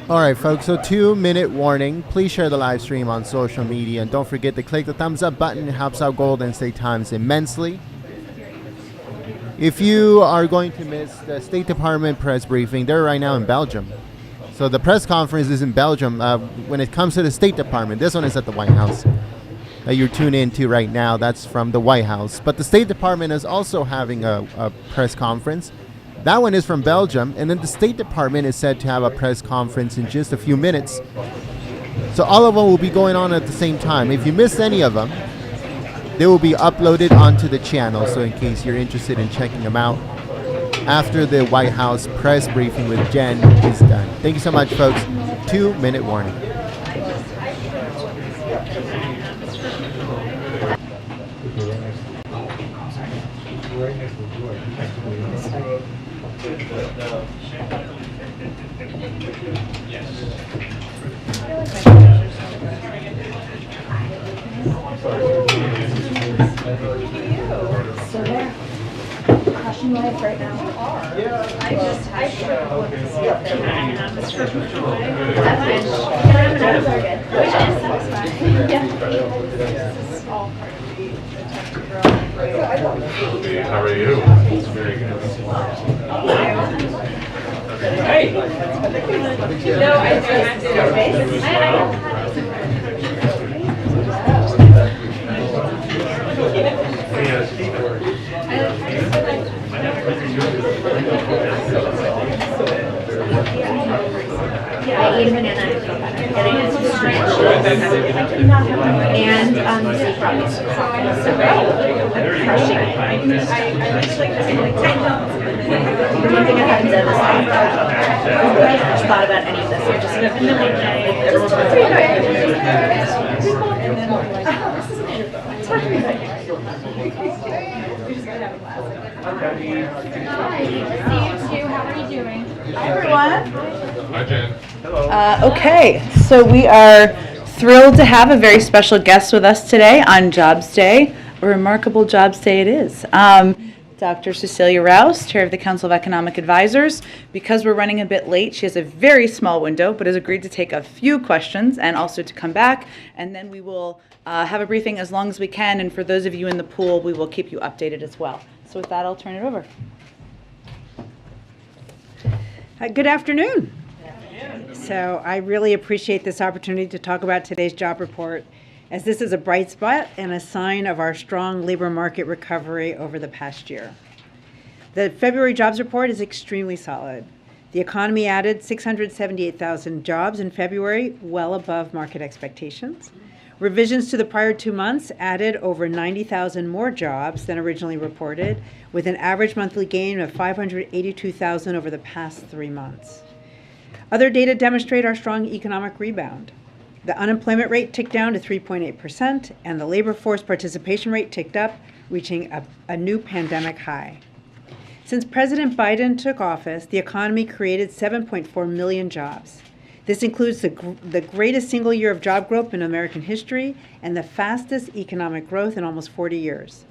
All right, folks, so 2 minute warning. Please share the live stream on social media and don't forget to click the thumbs up button. It helps out Golden State Times immensely. If you are going to miss the State Department press briefing, they're right now in Belgium. So the press conference is in Belgium. When it comes to the State Department, this one is at the White House. You're tuned into right now. That's from the White House. But the State Department is also having a press conference. That one is from Belgium. And then the State Department is said to have a press conference in just a few minutes. So all of them will be going on at the same time. If you missed any of them, they will be uploaded onto the channel. So in case you're interested in checking them out after the White House press briefing with Jen is done. Thank you so much, folks. 2-minute warning. Right next to the door. So they're crushing life right now. I just had to look to see if they're running on the script. That's fine. Which is satisfying. Yeah. This is all part of the attempt to grow. How are you? Hey. No, I just did. I I ate a banana and feel better. And I had some stretch. And they brought me some coffee. So I'm crushing it. The one thing I haven't done is I haven't thought about any of this. I'm just in the late night. Everyone's like, and then I'll be like, oh, this is wonderful. Talk to me about it. We just gotta have a class. Hi, good to see you too. How are you doing? Hi, everyone. Hi, Jen. Hello. Okay, so we are thrilled to have a very special guest with us today on Jobs Day. A remarkable Jobs Day it is. Dr. Cecilia Rouse, Chair of the Council of Economic Advisors. Because we're running a bit late, she has a very small window, but has agreed to take a few questions and also to come back. And then we will have a briefing as long as we can. And for those of you in the pool, we will keep you updated as well. So with that, I'll turn it over. Good afternoon. So I really appreciate this opportunity to talk about today's job report, as this is a bright spot and a sign of our strong labor market recovery over the past year. The February jobs report is extremely solid. The economy added 678,000 jobs in February, well above market expectations. Revisions to the prior 2 months added over 90,000 more jobs than originally reported, with an average monthly gain of 582,000 over the past 3 months. Other data demonstrate our strong economic rebound. The unemployment rate ticked down to 3.8%, and the labor force participation rate ticked up, reaching a new pandemic high. Since President Biden took office, the economy created 7.4 million jobs. This includes the greatest single year of job growth in American history and the fastest economic growth in almost 40 years.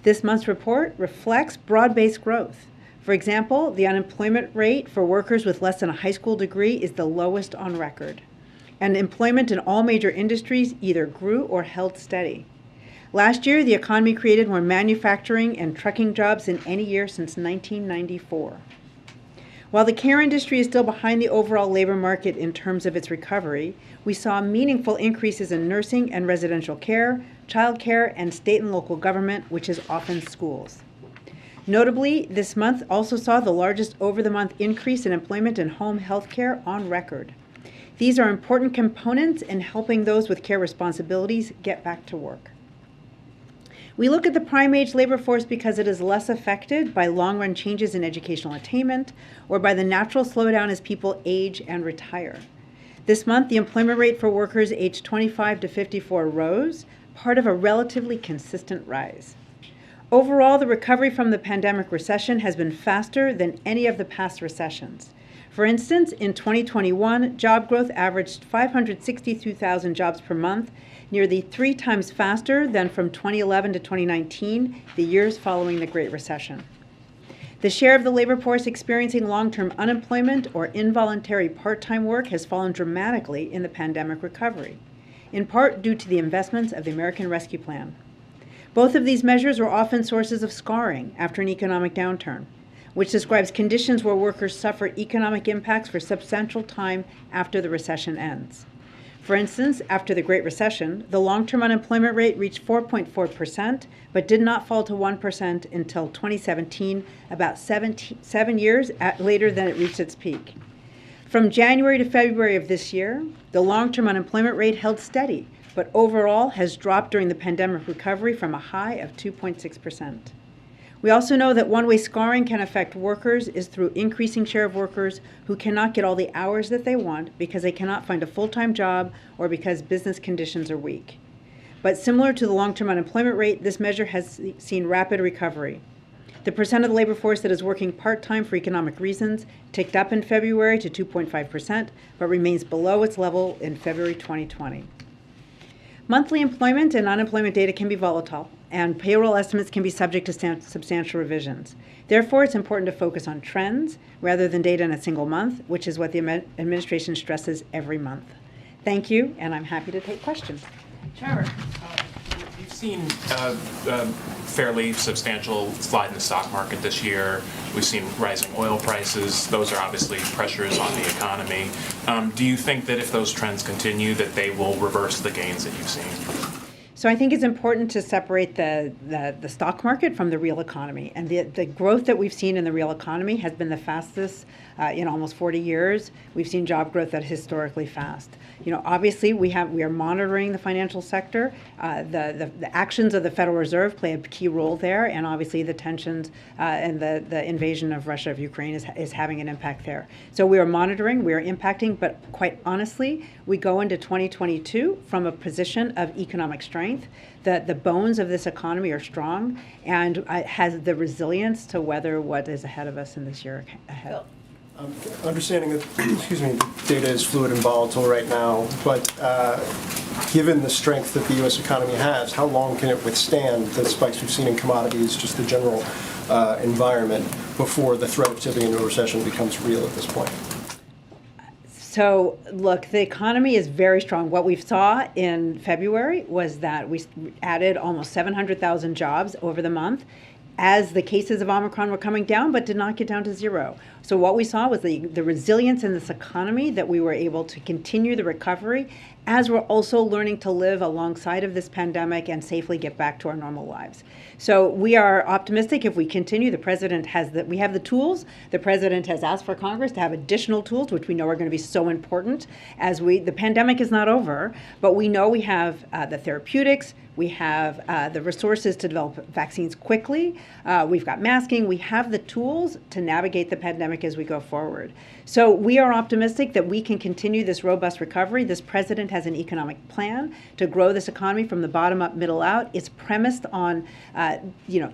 This month's report reflects broad-based growth. For example, the unemployment rate for workers with less than a high school degree is the lowest on record. And employment in all major industries either grew or held steady. Last year, the economy created more manufacturing and trucking jobs than any year since 1994. While the care industry is still behind the overall labor market in terms of its recovery, we saw meaningful increases in nursing and residential care, child care, and state and local government, which is often schools. Notably, this month also saw the largest over-the-month increase in employment in home health care on record. These are important components in helping those with care responsibilities get back to work. We look at the prime age labor force because it is less affected by long-run changes in educational attainment or by the natural slowdown as people age and retire. This month, the employment rate for workers aged 25 to 54 rose, part of a relatively consistent rise. Overall, the recovery from the pandemic recession has been faster than any of the past recessions. For instance, in 2021, job growth averaged 562,000 jobs per month, nearly 3 times faster than from 2011 to 2019, the years following the Great Recession. The share of the labor force experiencing long-term unemployment or involuntary part-time work has fallen dramatically in the pandemic recovery, in part due to the investments of the American Rescue Plan. Both of these measures are often sources of scarring after an economic downturn. which describes conditions where workers suffer economic impacts for substantial time after the recession ends. For instance, after the Great Recession, the long-term unemployment rate reached 4.4%, but did not fall to 1% until 2017, about 7 years later than it reached its peak. From January to February of this year, the long-term unemployment rate held steady, but overall has dropped during the pandemic recovery from a high of 2.6%. We also know that one way scarring can affect workers is through increasing share of workers who cannot get all the hours that they want because they cannot find a full-time job or because business conditions are weak. But similar to the long-term unemployment rate, this measure has seen rapid recovery. The percent of the labor force that is working part-time for economic reasons ticked up in February to 2.5%, but remains below its level in February 2020. Monthly employment and unemployment data can be volatile, and payroll estimates can be subject to substantial revisions. Therefore, it's important to focus on trends rather than data in a single month, which is what the administration stresses every month. Thank you, and I'm happy to take questions. Sure. We've seen a fairly substantial slide in the stock market this year. We've seen rising oil prices. Those are obviously pressures on the economy. Do you think that if those trends continue, that they will reverse the gains that you've seen? So I think it's important to separate the stock market from the real economy. And the growth that we've seen in the real economy has been the fastest in almost 40 years. We've seen job growth that is historically fast. You know, obviously we are monitoring the financial sector. The actions of the Federal Reserve play a key role there, and obviously the tensions and the invasion of Russia of Ukraine is having an impact there. So we are monitoring, we are impacting, but quite honestly, we go into 2022 from a position of economic strength. The bones of this economy are strong and has the resilience to weather what is ahead of us in this year ahead. Understanding that, excuse me, data is fluid and volatile right now, but given the strength that the U.S. economy has, how long can it withstand the spikes we've seen in commodities, just the general environment, before the threat of tipping into a recession becomes real at this point? So, look, the economy is very strong. What we saw in February was that we added almost 700,000 jobs over the month as the cases of Omicron were coming down, but did not get down to zero. So what we saw was the resilience in this economy, that we were able to continue the recovery as we're also learning to live alongside of this pandemic and safely get back to our normal lives. So we are optimistic if we continue. The president we have the tools. The president has asked for Congress to have additional tools, which we know are going to be so important as the pandemic is not over, but we know we have the therapeutics, we have the resources to develop vaccines quickly, we've got masking, we have the tools to navigate the pandemic as we go forward. So we are optimistic that we can continue this robust recovery. This president has an economic plan to grow this economy from the bottom up, middle out. It's premised on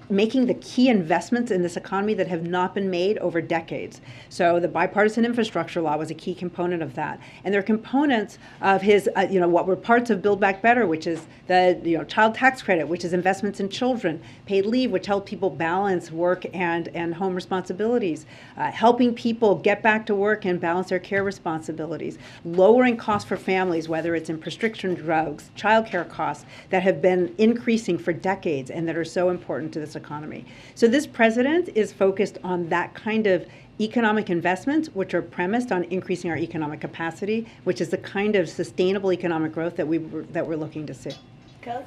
making the key investments in this economy that have not been made over decades. So the bipartisan infrastructure law was a key component of that. And there are components of his, what were parts of Build Back Better, which is the child tax credit, which is investments in children, paid leave, which help people balance work and home responsibilities, helping people get back to work and balance their care responsibilities, lowering costs for families, whether it's in prescription drugs, childcare costs that have been increasing for decades and that are so important to this economy. So this president is focused on that kind of economic investments, which are premised on increasing our economic capacity, which is the kind of sustainable economic growth that we're looking to see. Kelly?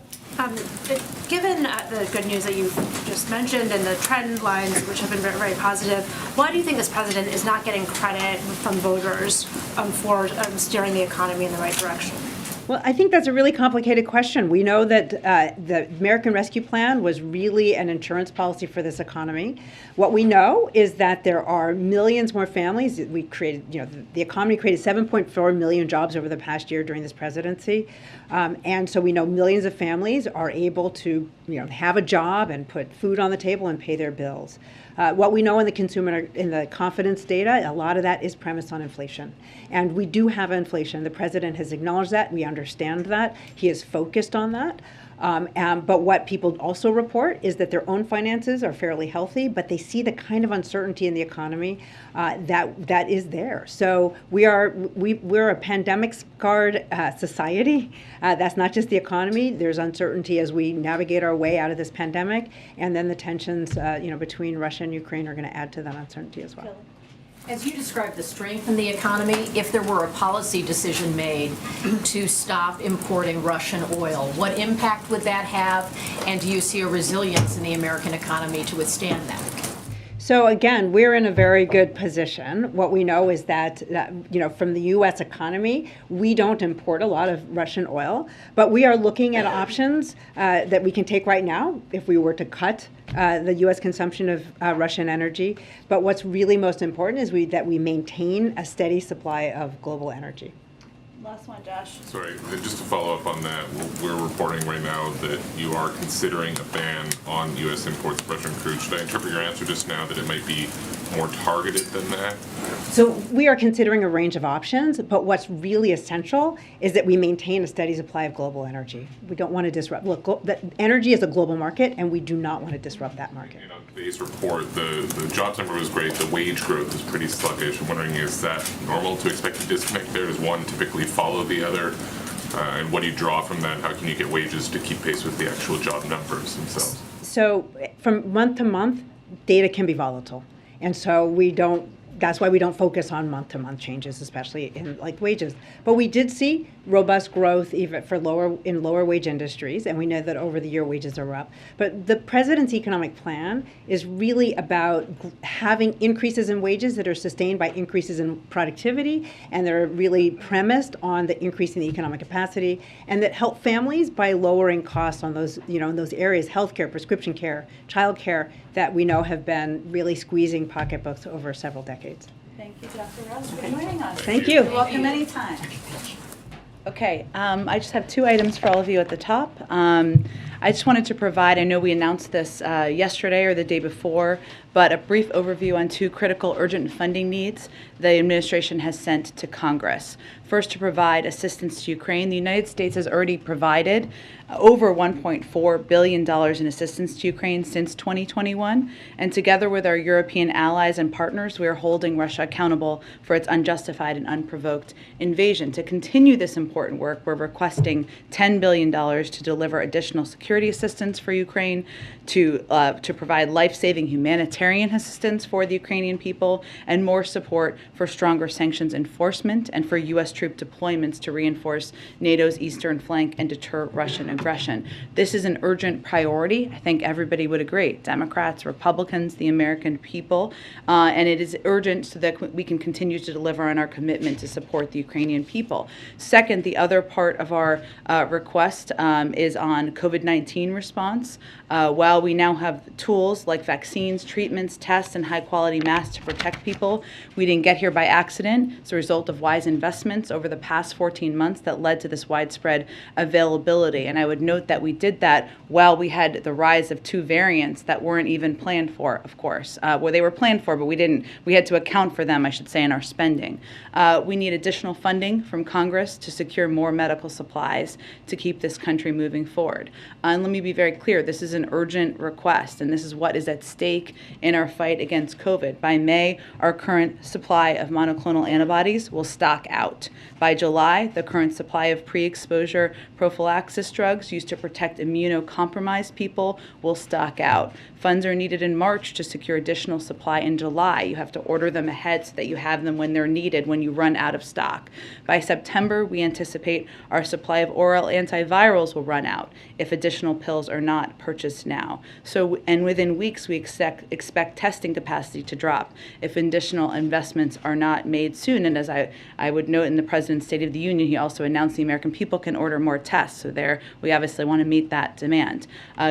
Given the good news that you just mentioned and the trend lines, which have been very, very positive, why do you think this president is not getting credit from voters for steering the economy in the right direction? Well, I think that's a really complicated question. We know that the American Rescue Plan was really an insurance policy for this economy. What we know is that there are millions more families. We created, the economy created 7.4 million jobs over the past year during this presidency. And so we know millions of families are able to, have a job and put food on the table and pay their bills. What we know in the confidence data, a lot of that is premised on inflation. And we do have inflation. The president has acknowledged that. We understand understand that. He is focused on that. But what people also report is that their own finances are fairly healthy, but they see the kind of uncertainty in the economy that is there. So we're a pandemic-scarred society. That's not just the economy. There's uncertainty as we navigate our way out of this pandemic, and then the tensions, between Russia and Ukraine are going to add to that uncertainty as well. As you describe the strength in the economy, if there were a policy decision made to stop importing Russian oil, what impact would that have? And do you see a resilience in the American economy to withstand that? So again, we're in a very good position. What we know is that, from the U.S. economy, we don't import a lot of Russian oil, but we are looking at options that we can take right now if we were to cut the U.S. consumption of Russian energy. But what's really most important is that we maintain a steady supply of global energy. Last one, Josh. Sorry, just to follow up on that, we're reporting right now that you are considering a ban on U.S. imports of Russian crude. Should I interpret your answer just now that it might be more targeted than that? So we are considering a range of options, but what's really essential is that we maintain a steady supply of global energy. We don't want to disrupt. Look, energy is a global market, and we do not want to disrupt that market. On today's report, the jobs number was great. The wage growth is pretty sluggish. I'm wondering, is that normal to expect a disconnect there? Does one typically follow the other? And what do you draw from that? How can you get wages to keep pace with the actual job numbers themselves? So from month to month, data can be volatile. And so that's why we don't focus on month-to-month changes, especially in wages. But we did see robust growth even for lower wage industries, and we know that over the year wages are up. But the president's economic plan is really about having increases in wages that are sustained by increases in productivity, and they're really premised on the increase in the economic capacity, and that help families by lowering costs on those, in those areas, healthcare, prescription care, childcare, that we know have been really squeezing pocketbooks over several decades. Thank you, Dr. Rouse, for joining us. Thank you. You're welcome anytime. Okay, I just have 2 items for all of you at the top. I just wanted to provide, I know we announced this yesterday or the day before, but a brief overview on 2 critical urgent funding needs the administration has sent to Congress. First, to provide assistance to Ukraine. The United States has already provided over $1.4 billion in assistance to Ukraine since 2021, and together with our European allies and partners, we are holding Russia accountable for its unjustified and unprovoked invasion. To continue this important work, we're requesting $10 billion to deliver additional security assistance for Ukraine, to provide life-saving humanitarian assistance for the Ukrainian people, and more support for stronger sanctions enforcement and for U.S. troop deployments to reinforce NATO's eastern flank and deter Russian aggression. This is an urgent priority. I think everybody would agree. Democrats, Republicans, the American people, and it is urgent so that we can continue to deliver on our commitment to support the Ukrainian people. Second, the other part of our request is on COVID-19 response. While we now have tools like vaccines, treatments, tests, and high-quality masks to protect people, we didn't get here by accident. It's a result of wise investments over the past 14 months that led to this widespread availability. And I would note that we did that while we had the rise of 2 variants that weren't even planned for, of course. Well, they were planned for, but we had to account for them, I should say, in our spending. We need additional funding from Congress to secure more medical supplies to keep this country moving forward. And let me be very clear, this is an urgent request, and this is what is at stake in our fight against COVID. By May, our current supply of monoclonal antibodies will stock out. By July, the current supply of pre-exposure prophylaxis drugs used to protect immunocompromised people will stock out. Funds are needed in March to secure additional supply in July. You have to order them ahead so that you have them when they're needed when you run out of stock. By September, we anticipate our supply of oral antivirals will run out if additional pills are not purchased now. And within weeks, we expect testing capacity to drop if additional investments are not made soon. And as I would note in the President's State of the Union, he also announced the American people can order more tests. So there, we obviously want to meet that demand.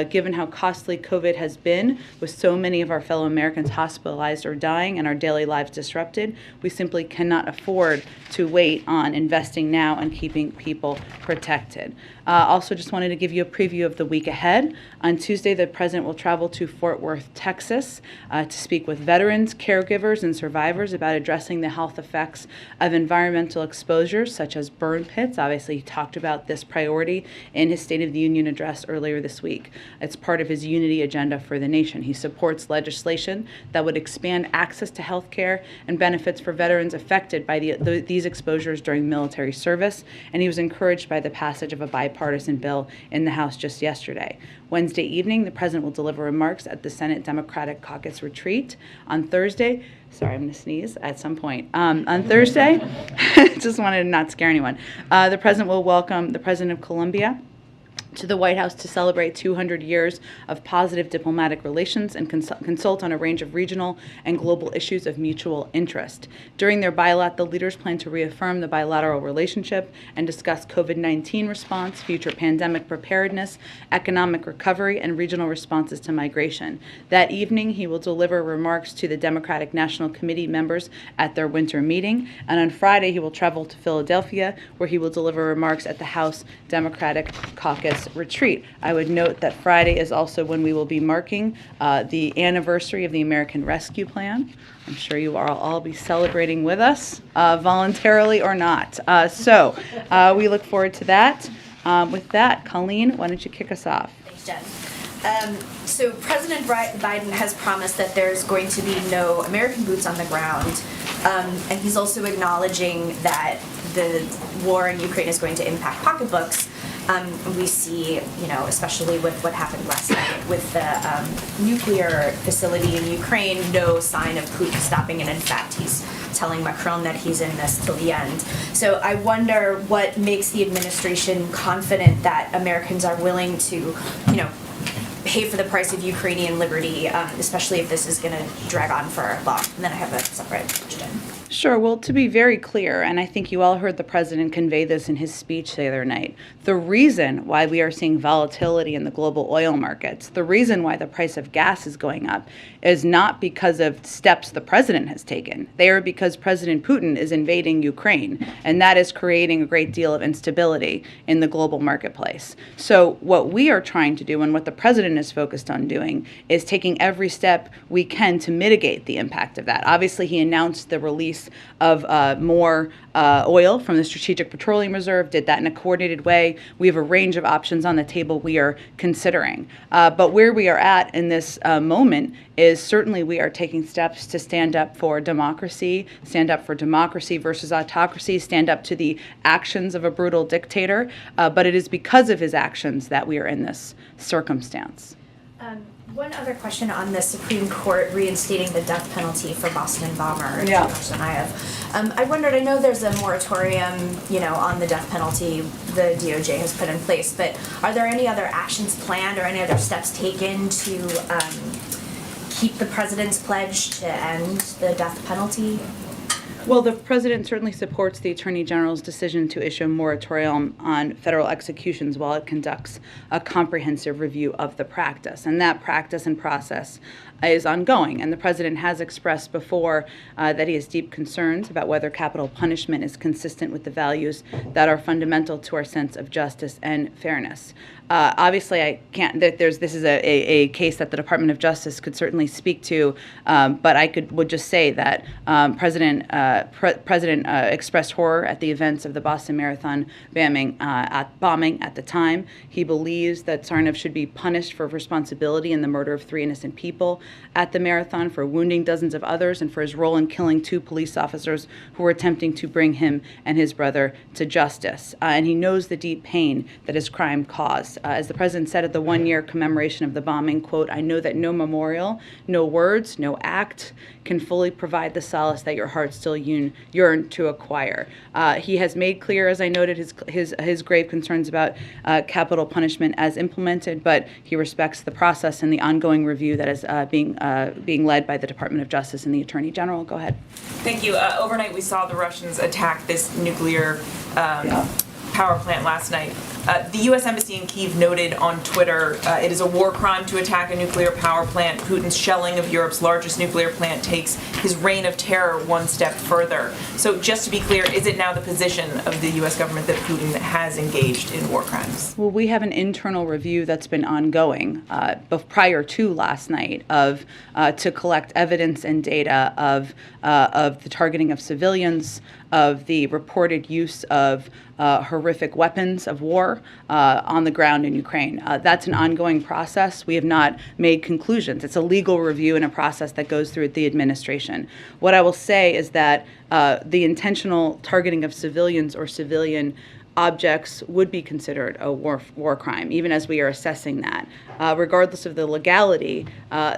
Given how costly COVID has been, with so many of our fellow Americans hospitalized or dying and our daily lives disrupted, we simply cannot afford to wait on investing now and keeping people protected. Also just wanted to give you a preview of of the week ahead. On Tuesday, the President will travel to Fort Worth, Texas, to speak with veterans, caregivers, and survivors about addressing the health effects of environmental exposures, such as burn pits. Obviously, he talked about this priority in his State of the Union address earlier this week. It's part of his unity agenda for the nation. He supports legislation that would expand access to health care and benefits for veterans affected by these exposures during military service, and he was encouraged by the passage of a bipartisan bill in the House just yesterday. Wednesday evening, the President will deliver remarks at the Senate Democratic Caucus Retreat. On Thursday, sorry, I'm going to sneeze at some point. On Thursday, just wanted to not scare anyone, the President will welcome the President of Colombia to the White House to celebrate 200 years of positive diplomatic relations and consult on a range of regional and global issues of mutual interest. During their bilat, the leaders plan to reaffirm the bilateral relationship and discuss COVID-19 response, future pandemic preparedness, economic recovery, and regional responses to migration. That evening, he will deliver remarks to the Democratic National Committee members at their winter meeting, and on Friday, he will travel to Philadelphia, where he will deliver remarks at the House Democratic Caucus Retreat. I would note that Friday is also when we will be marking the anniversary of the American Rescue Plan. I'm sure you will all be celebrating with us, voluntarily or not. So we look forward to that. With that, Colleen, why don't you kick us off? Thanks, Jen. So President Biden has promised that there's going to be no American boots on the ground, and he's also acknowledging that the war in Ukraine is going to impact pocketbooks. We see, especially with what happened last night with the nuclear facility in Ukraine, no sign of Putin stopping, and in fact, he's telling Macron that he's in this till the end. So I wonder what makes the administration confident that Americans are willing to, pay for the price of Ukrainian liberty, especially if this is going to drag on for long. And then I have a separate question. Sure. Well, to be very clear, and I think you all heard the President convey this in his speech the other night, the reason why we are seeing volatility in the global oil markets, the reason why the price of gas is going up, is not because of steps the President has taken. They are because President Putin is invading Ukraine, and that is creating a great deal of instability in the global marketplace. So what we are trying to do, and what the President is focused on doing, is taking every step we can to mitigate the impact of that. Obviously, he announced the release of more oil from the Strategic Petroleum Reserve, did that in a coordinated way. We have a range of options on the table we are considering. But where we are at in this moment is certainly we are taking steps to stand up for democracy versus autocracy, stand up to the actions of a brutal dictator. But it is because of his actions that we are in this circumstance. One other question on the Supreme Court reinstating the death penalty for Boston bomber. Yeah. I wondered, I know there's a moratorium, on the death penalty the DOJ has put in place, but are there any other actions planned or any other steps taken to keep the president's pledge to end the death penalty? Well, the President certainly supports the Attorney General's decision to issue a moratorium on federal executions while it conducts a comprehensive review of the practice. And that practice and process is ongoing. And the President has expressed before that he has deep concerns about whether capital punishment is consistent with the values that are fundamental to our sense of justice and fairness. Obviously, I can't. This is a case that the Department of Justice could certainly speak to, but I would just say that President expressed horror at the events of the Boston Marathon bombing at the time. He believes that Tsarnaev should be punished for responsibility in the murder of 3 innocent people at the marathon, for wounding dozens of others, and for his role in killing 2 police officers who were attempting to bring him and his brother to justice. And he knows the deep pain that his crime caused. As the President said at the one-year commemoration of the bombing, quote, "I know that no memorial, no words, no act can fully provide the solace that your heart still yearn to acquire." He has made clear, as I noted, his grave concerns about capital punishment as implemented, but he respects the process and the ongoing review that is being led by the Department of Justice and the Attorney General. Go ahead. Thank you. Overnight, we saw the Russians attack this nuclear power plant last night. The U.S. Embassy in Kyiv noted on Twitter, it is a war crime to attack a nuclear power plant. Putin's shelling of Europe's largest nuclear plant takes his reign of terror one step further. So just to be clear, is it now the position of the U.S. government that Putin has engaged in war crimes? Well, we have an internal review that's been ongoing prior to last night to collect evidence and data of the targeting of civilians, of the reported use of horrific weapons of war on the ground in Ukraine. That's an ongoing process. We have not made conclusions. It's a legal review and a process that goes through the administration. What I will say is that the intentional targeting of civilians or civilian objects would be considered a war crime, even as we are assessing that. Regardless of the legality,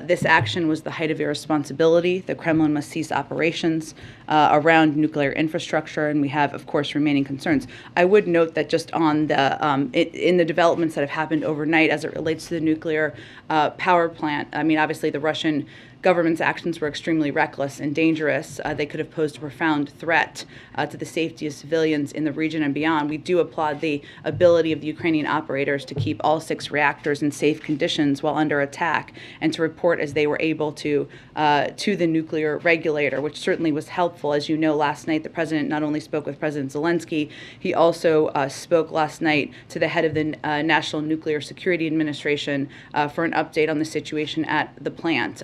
this action was the height of irresponsibility. The Kremlin must cease operations around nuclear infrastructure, and we have, of course, remaining concerns. I would note that just on the in the developments that have happened overnight as it relates to the nuclear power plant, I mean, obviously the Russian government's actions were extremely reckless and dangerous. They could have posed a profound threat to the safety of civilians in the region and beyond. We do applaud the ability of the Ukrainian operators to keep all 6 reactors in safe conditions while under attack and to report as they were able to the nuclear regulator, which certainly was helpful. As you know, last night the president not only spoke with President Zelensky, he also spoke last night to the head of the National Nuclear Security Administration for an update on the situation at the plant.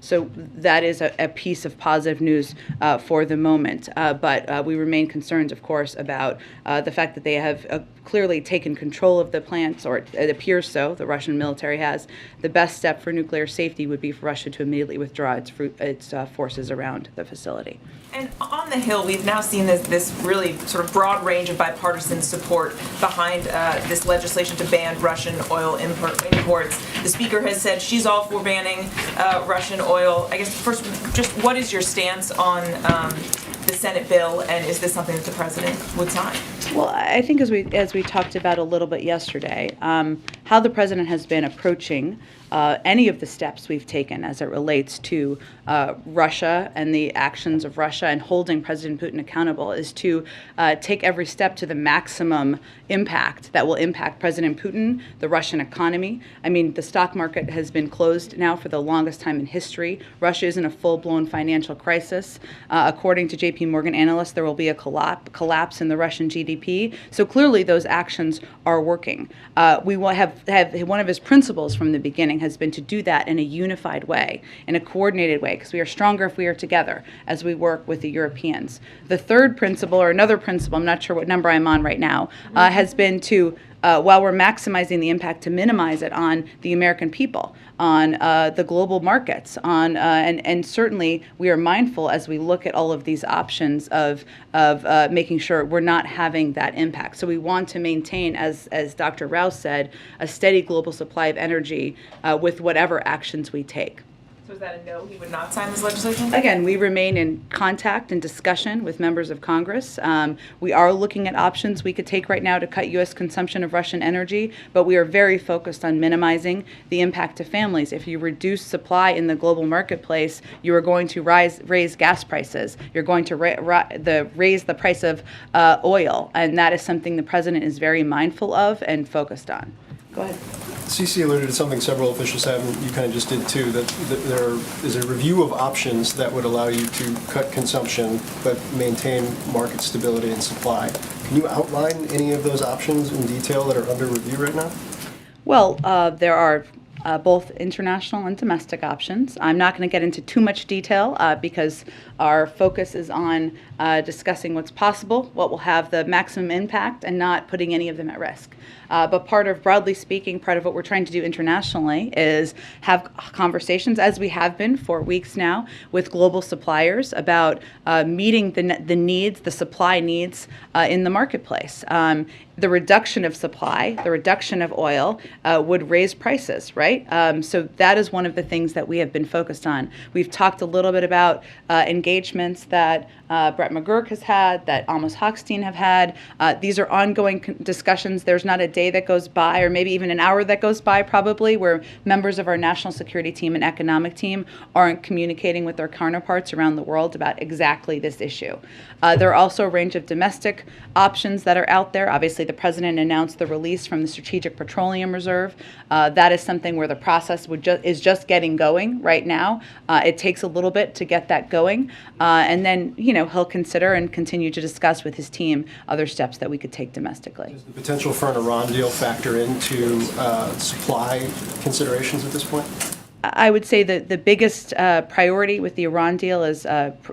So that is a piece of positive news for the moment. But we remain concerned, of course, about the fact that they have clearly taken control of the plants, or it appears so, the Russian military has. The best step for nuclear safety would be for Russia to immediately withdraw its forces around the facility. And on the Hill, we've now seen this really sort of broad range of bipartisan support behind this legislation to ban Russian oil imports. The Speaker has said she's all for banning Russian oil. I guess first, just what is your stance on the Senate bill, and is this something that the President would sign? Well, I think as we talked about a little bit yesterday, how the President has been approaching any of the steps we've taken as it relates to Russia and the actions of Russia and holding President Putin accountable is to take every step to the maximum impact that will impact President Putin, the Russian economy. I mean, the stock market has been closed now for the longest time in history. Russia is in a full-blown financial crisis. According to JP Morgan analysts, there will be a collapse in the Russian GDP. So clearly those actions are working. We will have one of his principles from the beginning has been to do that in a unified way, in a coordinated way, because we are stronger if we are together as we work with the Europeans. The third principle, or another principle, I'm not sure what number I'm on right now, has been to, while we're maximizing the impact, to minimize it on the American people, on the global markets, and certainly we are mindful as we look at all of these options of making sure we're not having that impact. So we want to maintain, as Dr. Rouse said, a steady global supply of energy with whatever actions we take. So is that a no? He would not sign this legislation? Again, we remain in contact and discussion with members of Congress. We are looking at options we could take right now to cut U.S. consumption of Russian energy, but we are very focused on minimizing the impact to families. If you reduce supply in the global marketplace, you are going to raise gas prices. You're going to raise the price of oil, and that is something the President is very mindful of and focused on. Go ahead. CC alluded to something several officials have, and you kind of just did too, that there is a review of options that would allow you to cut consumption but maintain market stability and supply. Can you outline any of those options in detail that are under review right now? Well, there are both international and domestic options. I'm not going to get into too much detail because our focus is on discussing what's possible, what will have the maximum impact, and not putting any of them at risk. But broadly speaking, part of what we're trying to do internationally is have conversations, as we have been for weeks now, with global suppliers about meeting the needs, the supply needs in the marketplace. The reduction of supply, the reduction of oil would raise prices, right? So that is one of the things that we have been focused on. We've talked a little bit about engagements that Brett McGurk has had, that Amos Hochstein have had. These are ongoing discussions. There's not not a day that goes by, or maybe even an hour that goes by probably, where members of our national security team and economic team aren't communicating with their counterparts around the world about exactly this issue. There are also a range of domestic options that are out there. Obviously, the president announced the release from the Strategic Petroleum Reserve. That is something where the process is just getting going right now. It takes a little bit to get that going. And then, he'll consider and continue to discuss with his team other steps that we could take domestically. Does the potential for an Iran deal factor into supply considerations at this point? I would say that the biggest priority with the Iran deal is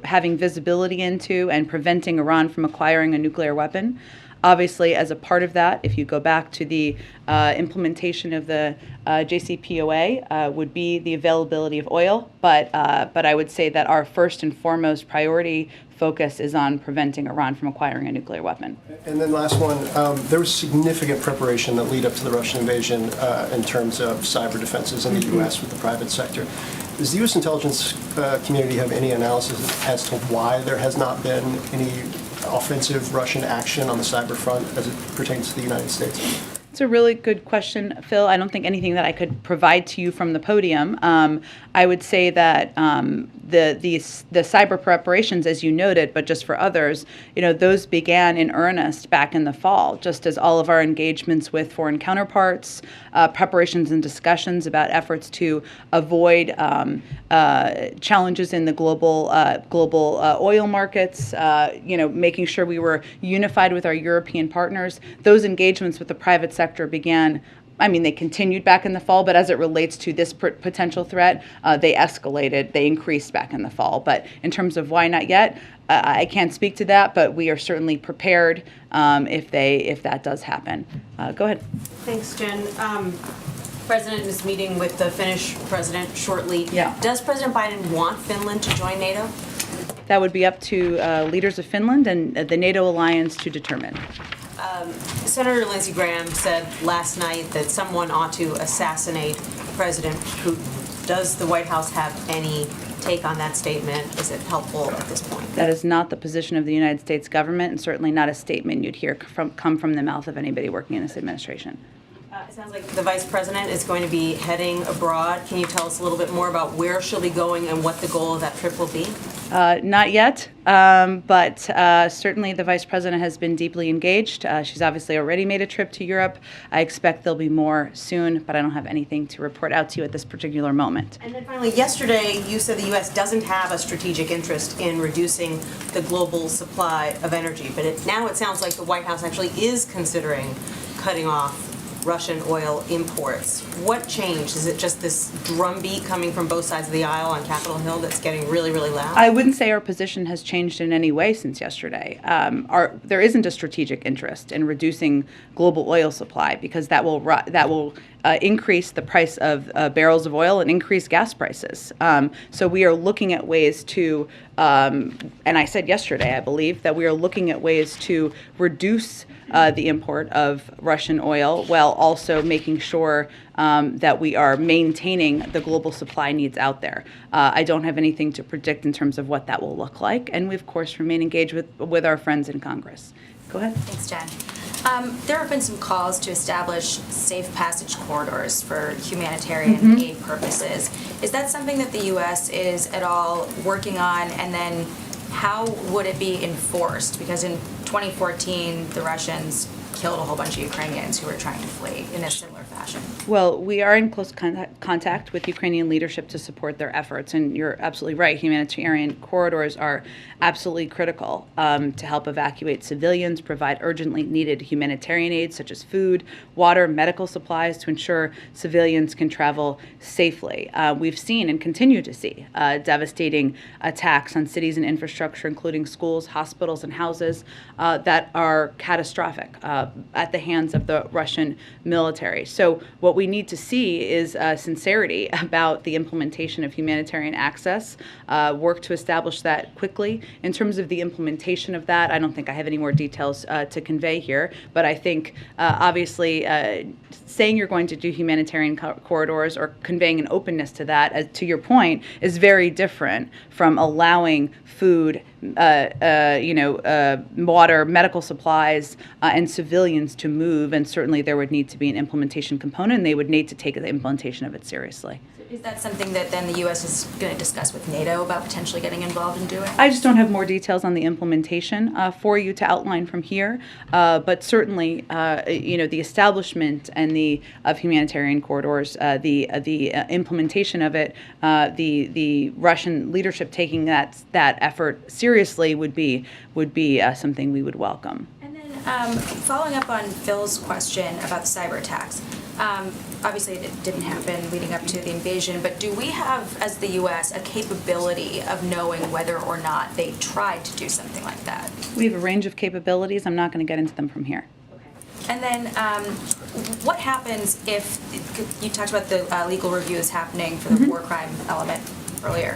having visibility into and preventing Iran from acquiring a nuclear weapon. Obviously, as a part of that, if you go back to the implementation of the JCPOA, would be the availability of oil. But I would say that our first and foremost priority focus is on preventing Iran from acquiring a nuclear weapon. And then last one, there was significant preparation that lead up to the Russian invasion in terms of cyber defenses in the U.S. with the private sector. Does the U.S. intelligence community have any analysis as to why there has not been any offensive Russian action on the cyber front as it pertains to the United States? It's a really good question, Phil. I don't think anything that I could provide to you from the podium. I would say that the cyber preparations, as you noted, but just for others, those began in earnest back in the fall, just as all of our engagements with foreign counterparts, preparations and discussions about efforts to avoid challenges in the global oil markets, making sure we were unified with our European partners. Those engagements with the private sector began. They continued back in the fall, but as it relates to this potential threat, they escalated, they increased back in the fall. But in terms of why not yet, I can't speak to that, but we are certainly prepared if that does happen. Go ahead. Thanks, Jen. President is meeting with the Finnish president shortly. Yeah. Does President Biden want Finland to join NATO? That would be up to leaders of Finland and the NATO alliance to determine. Senator Lindsey Graham said last night that someone ought to assassinate President Putin. Does the White House have any take on that statement? Is it helpful at this point? That is not the position of the United States government, and certainly not a statement you'd hear come from the mouth of anybody working in this administration. It sounds like the Vice President is going to be heading abroad. Can you tell us a little bit more about where she'll be going and what the goal of that trip will be? Not yet, but certainly the Vice President has been deeply engaged. She's obviously already made a trip to Europe. I expect there'll be more soon, but I don't have anything to report out to you at this particular moment. And then finally, yesterday you said the U.S. doesn't have a strategic interest in reducing the global supply of energy, but now it sounds like the White House actually is considering cutting off Russian oil imports. What changed? Is it just this drumbeat coming from both sides of the aisle on Capitol Hill that's getting really, really loud? I wouldn't say our position has changed in any way since yesterday. There isn't a strategic interest in reducing global oil supply because that will increase the price of barrels of oil and increase gas prices. So we are looking at ways to, and I said yesterday, I believe, that we are looking at ways to reduce the import of Russian oil while also making sure that we are maintaining the global supply needs out there. I don't have anything to predict in terms of what that will look like, and we, of course, remain engaged with our friends in Congress. Go ahead. Thanks, Jen. There have been some calls to establish safe passage corridors for humanitarian aid purposes. Is that something that the U.S. is at all working on? And then how would it be enforced? Because in 2014, the Russians killed a whole bunch of Ukrainians who were trying to flee in a similar fashion. Well, we are in close contact with Ukrainian leadership to support their efforts, and you're absolutely right. Humanitarian corridors are absolutely critical to help evacuate civilians, provide urgently needed humanitarian aid such as food, water, medical supplies to ensure civilians can travel safely. We've seen and continue to see devastating attacks on cities and infrastructure, including schools, hospitals, and houses that are catastrophic at the hands of the Russian military. So what What we need to see is sincerity about the implementation of humanitarian access, work to establish that quickly. In terms of the implementation of that, I don't think I have any more details to convey here, but I think obviously saying you're going to do humanitarian corridors or conveying an openness to that, to your point, is very different from allowing food, water, medical supplies, and civilians to move. And certainly there would need to be an implementation component, and they would need to take the implementation of it seriously. Is that something that then the U.S. is going to discuss with NATO about potentially getting involved in doing? I just don't have more details on the implementation for you to outline from here, but certainly, the establishment and of humanitarian corridors, the implementation of it, the Russian leadership taking that effort seriously would be something we would welcome. And then following up on Phil's question about the cyber attacks. Obviously, it didn't happen leading up to the invasion, but do we have, as the U.S., a capability of knowing whether or not they tried to do something like that? We have a range of capabilities. I'm not going to get into them from here. And then what happens if, you talked about the legal reviews happening for the war crime element earlier.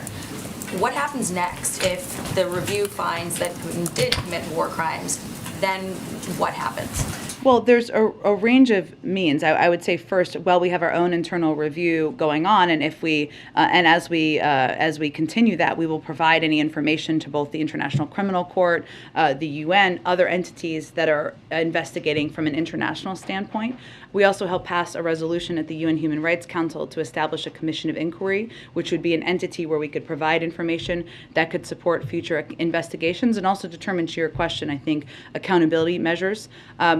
What happens next if the review finds that Putin did commit war crimes? Then what happens? Well, there's a range of means. I would say first, while we have our own internal review going on, and if we as we continue that, we will provide any information to both the International Criminal Court, the UN, other entities that are investigating from an international standpoint. We also helped pass a resolution at the UN Human Rights Council to establish a commission of inquiry, which would be an entity where we could provide information that could support future investigations and also determine, to your question, I think, accountability measures.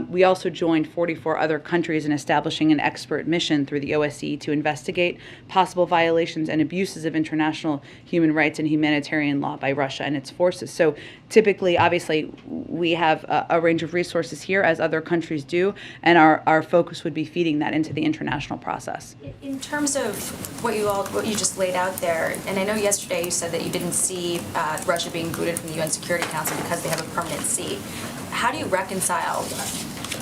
We also joined 44 other countries in establishing an expert mission through the OSCE to investigate possible violations and abuses of international human rights and humanitarian law by Russia and its forces. So typically, obviously, we have a range of resources here, as other countries do, and our focus would be feeding that into the international process. In terms of what you just laid out there, and I know yesterday you said that you didn't see Russia being booted from the UN Security Council because they have a permanent seat. How do you reconcile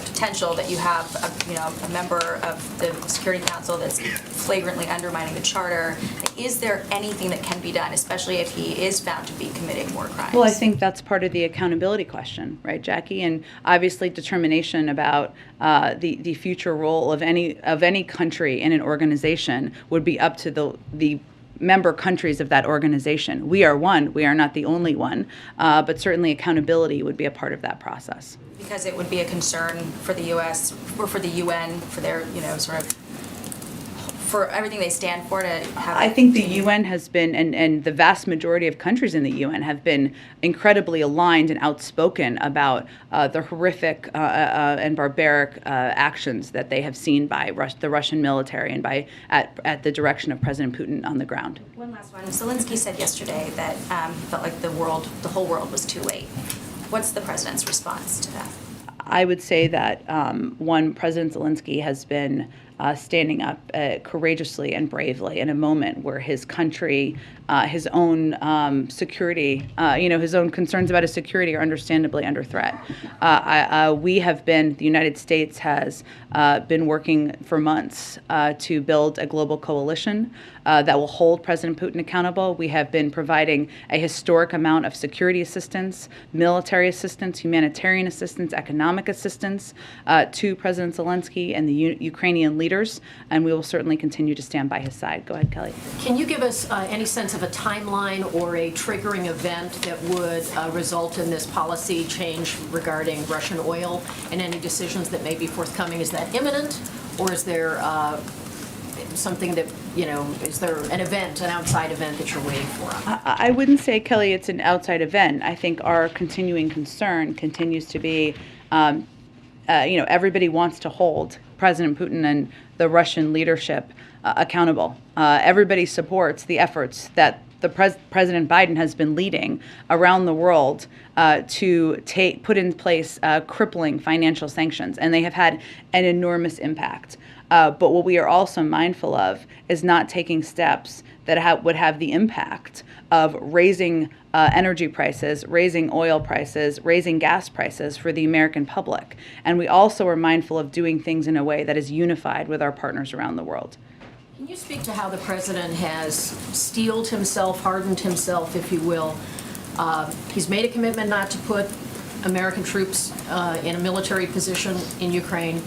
potential that you have a member of the Security Council that's flagrantly undermining the charter? Is there anything that can be done, especially if he is found to be committing war crimes? Well, I think that's part of the accountability question, right, Jackie? And obviously determination about the future role of any country in an organization would be up to the member countries of that organization. We are one. We are not the only one. But certainly accountability would be a part of that process. Because it would be a concern for the U.S. or for the UN, for their, for everything they stand for to have. I think the UN has been, and the vast majority of countries in the UN have been incredibly aligned and outspoken about the horrific and barbaric actions that they have seen by the Russian military and at the direction of President Putin on the ground. One last one. Zelensky said yesterday that he felt like the whole world was too late. What's the president's response to that? I would say that, President Zelensky has been standing up courageously and bravely in a moment where his country, his own security, his own concerns about his security are understandably under threat. The United States has been working for months to build a global coalition that will hold President Putin accountable. We have been providing a historic amount of security assistance, military assistance, humanitarian assistance, economic assistance to President Zelensky and the Ukrainian leaders, and we will certainly continue to stand by his side. Go ahead, Kelly. Can you give us any sense of a timeline or a triggering event that would result in this policy change regarding Russian oil and any decisions that may be forthcoming? Is that imminent, or is there something that, is there an outside event that you're waiting for? I wouldn't say, Kelly, it's an outside event. I think our continuing concern continues to be, everybody wants to hold President Putin and the Russian leadership accountable. Everybody supports the efforts that President Biden has been leading around the world to put in place crippling financial sanctions, and they have had an enormous impact. But what we are also mindful of is not taking steps that would have the impact of raising energy prices, raising oil prices, raising gas prices for the American public. And we also are mindful of doing things in a way that is unified with our partners around the world. Can you speak to how the president has steeled himself, hardened himself, if you will? He's made a commitment not to put American troops in a military position in Ukraine.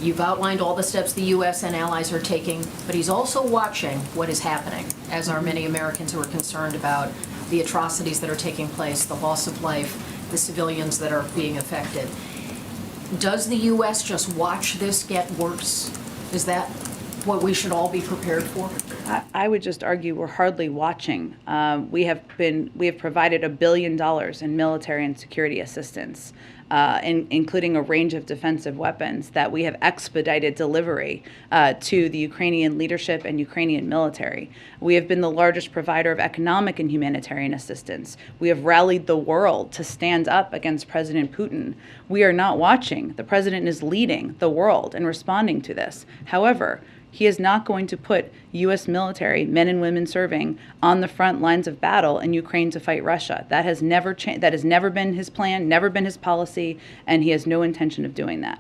You've outlined all the steps the U.S. and allies are taking, but he's also watching what is happening, as are many Americans who are concerned about the atrocities that are taking place, the loss of life, the civilians that are being affected. Does the U.S. just watch this get worse? Is that what we should all be prepared for? I would just argue we're hardly watching. We have provided $1 billion in military and security assistance, including a range of defensive weapons that we have expedited delivery to the Ukrainian leadership and Ukrainian military. We have been the largest provider of economic and humanitarian assistance. We have rallied the world to stand up against President Putin. We are not watching. The president is leading the world in responding to this. However, he is not going to put U.S. military, men and women serving, on the front lines of battle in Ukraine to fight Russia. That has never that has never been his plan, never been his policy, and he has no intention of doing that.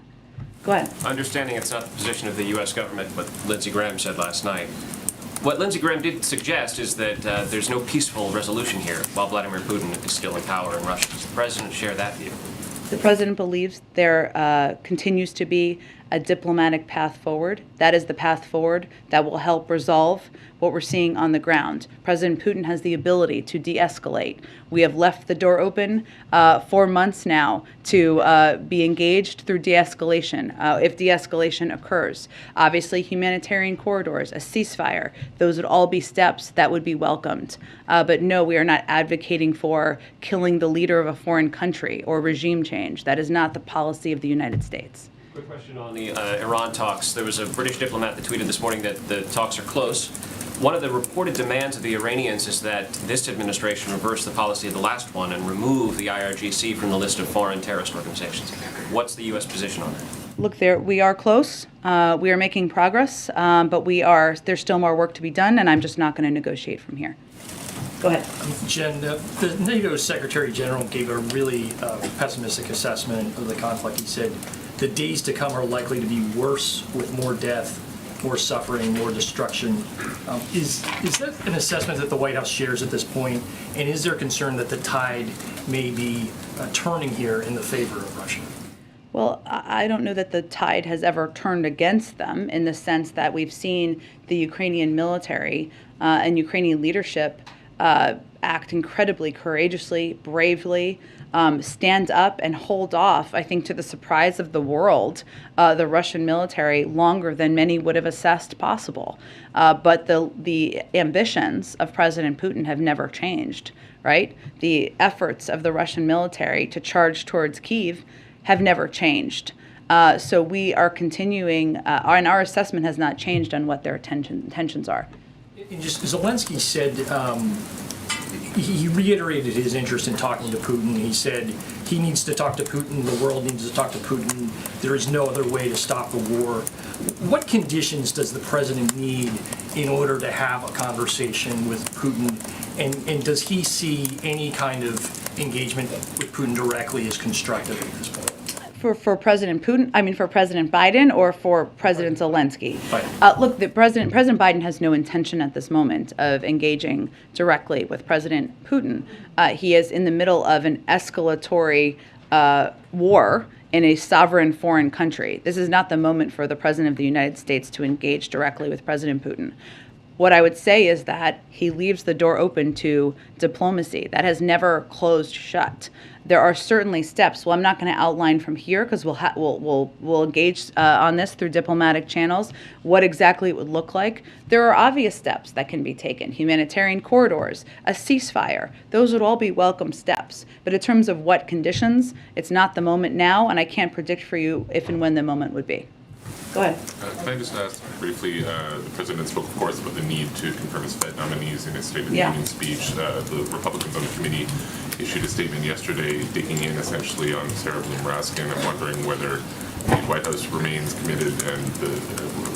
Go ahead. Understanding it's not the position of the U.S. government, what Lindsey Graham said last night. What Lindsey Graham did suggest is that there's no peaceful resolution here while Vladimir Putin is still in power in Russia. Does the president share that view? The president believes there continues to be a diplomatic path forward. That is the path forward that will help resolve what we're seeing on the ground. President Putin has the ability to de-escalate. We have left the door open for months now to be engaged through de-escalation if de-escalation occurs. Obviously, humanitarian corridors, a ceasefire, those would all be steps that would be welcomed. But no, we are not advocating for killing the leader of a foreign country or regime change. That is not the policy of the United States. Quick question on the Iran talks. There was a British diplomat that tweeted this morning that the talks are close. One of the reported demands of the Iranians is that this administration reverse the policy of the last one and remove the IRGC from the list of foreign terrorist organizations. What's the U.S. position on that? Look, we are close. We are making progress, but there's still more work to be done, and I'm just not going to negotiate from here. Go ahead. Jen, the NATO Secretary General gave a really pessimistic assessment of the conflict. He said the days to come are likely to be worse with more death, more suffering, more destruction. Is that an assessment that the White House shares at this point? And is there concern that the tide may be turning here in the favor of Russia? Well, I don't know that the tide has ever turned against them in the sense that we've seen the Ukrainian military and Ukrainian leadership act incredibly courageously, bravely, stand up and hold off, I think to the surprise of the world, the Russian military longer than many would have assessed possible. But the ambitions of President Putin have never changed, right? The efforts of the Russian military to charge towards Kyiv have never changed. So we are continuing, and our assessment has not changed on what their intentions are. And just Zelensky said, he reiterated his interest in talking to Putin. He said he needs to talk to Putin, the world needs to talk to Putin. There is no other way to stop the war. What conditions does the president need in order to have a conversation with Putin? And does he see any kind of engagement with Putin directly as constructive at this point? For President Putin, I mean for President Biden or for President Zelensky? Look, President Biden has no intention at this moment of engaging directly with President Putin. He is in the middle of an escalatory war in a sovereign foreign country. This is not the moment for the President of the United States to engage directly with President Putin. What I would say is that he leaves the door open to diplomacy. That has never closed shut. There are certainly steps. Well, I'm not going to outline from here because we'll engage on this through diplomatic channels, what exactly it would look like. There are obvious steps that can be taken. Humanitarian corridors, a ceasefire. Those would all be welcome steps. But in terms of what conditions, it's not the moment now, and I can't predict for you if and when the moment would be. Go ahead. Can I just ask briefly, the president spoke, of course, about the need to confirm his Fed nominees in his State of the Union speech. The Republicans on the committee issued a statement yesterday digging in essentially on Sarah Bloom Raskin. I'm wondering whether the White House remains committed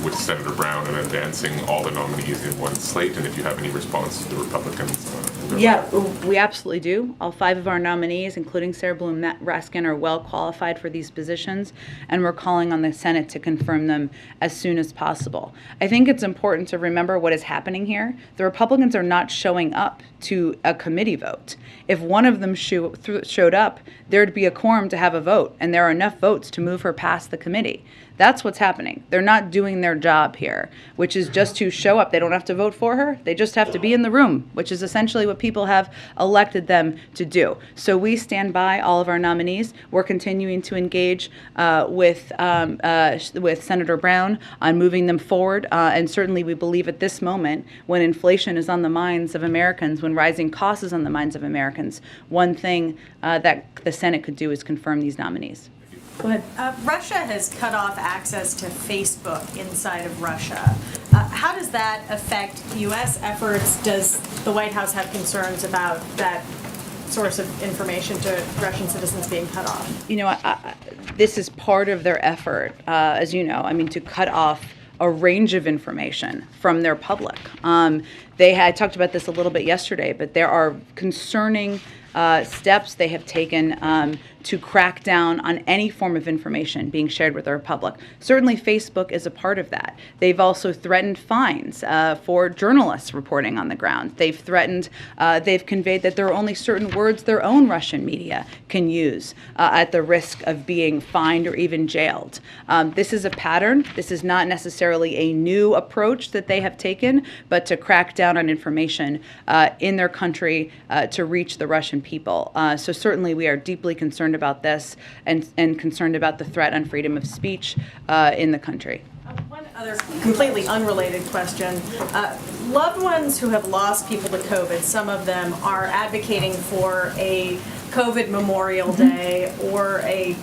with Senator Brown and advancing all the nominees in one slate, and if you have any response to the Republicans. Yeah, we absolutely do. All 5 of our nominees, including Sarah Bloom Raskin, are well qualified for these positions, and we're calling on the Senate to confirm them as soon as possible. I think it's important to remember what is happening here. The Republicans are not showing up to a committee vote. If one of them showed up, there'd be a quorum to have a vote, and there are enough votes to move her past the committee. That's what's happening. They're not doing their job here, which is just to show up. They don't have to vote for her. They just have to be in the room, which is essentially what people have elected them to do. So we stand by all of our nominees. We're continuing to engage with Senator Brown on moving them forward. And certainly we believe at this moment, when inflation is on the minds of Americans, when rising costs is on the minds of Americans, one thing that the Senate could do is confirm these nominees. Go ahead. Russia has cut off access to Facebook inside of Russia. How does that affect U.S. efforts? Does the White House have concerns about that source of information to Russian citizens being cut off? You know, this is part of their effort, as you know, to cut off a range of information from their public. I talked about this a little bit yesterday, but there are concerning steps they have taken to crack down on any form of information being shared with our public. Certainly Facebook is a part of that. They've also threatened fines for journalists reporting on the ground. They've conveyed that there are only certain words their own Russian media can use at the risk of being fined or even jailed. This is a pattern. This is not necessarily a new approach that they have taken, but to crack down on information in their country to reach the Russian people. So certainly we are deeply concerned about this and concerned about the threat on freedom of speech in the country. One other completely unrelated question. Loved ones who have lost people to COVID, some of them are advocating for a COVID Memorial Day or a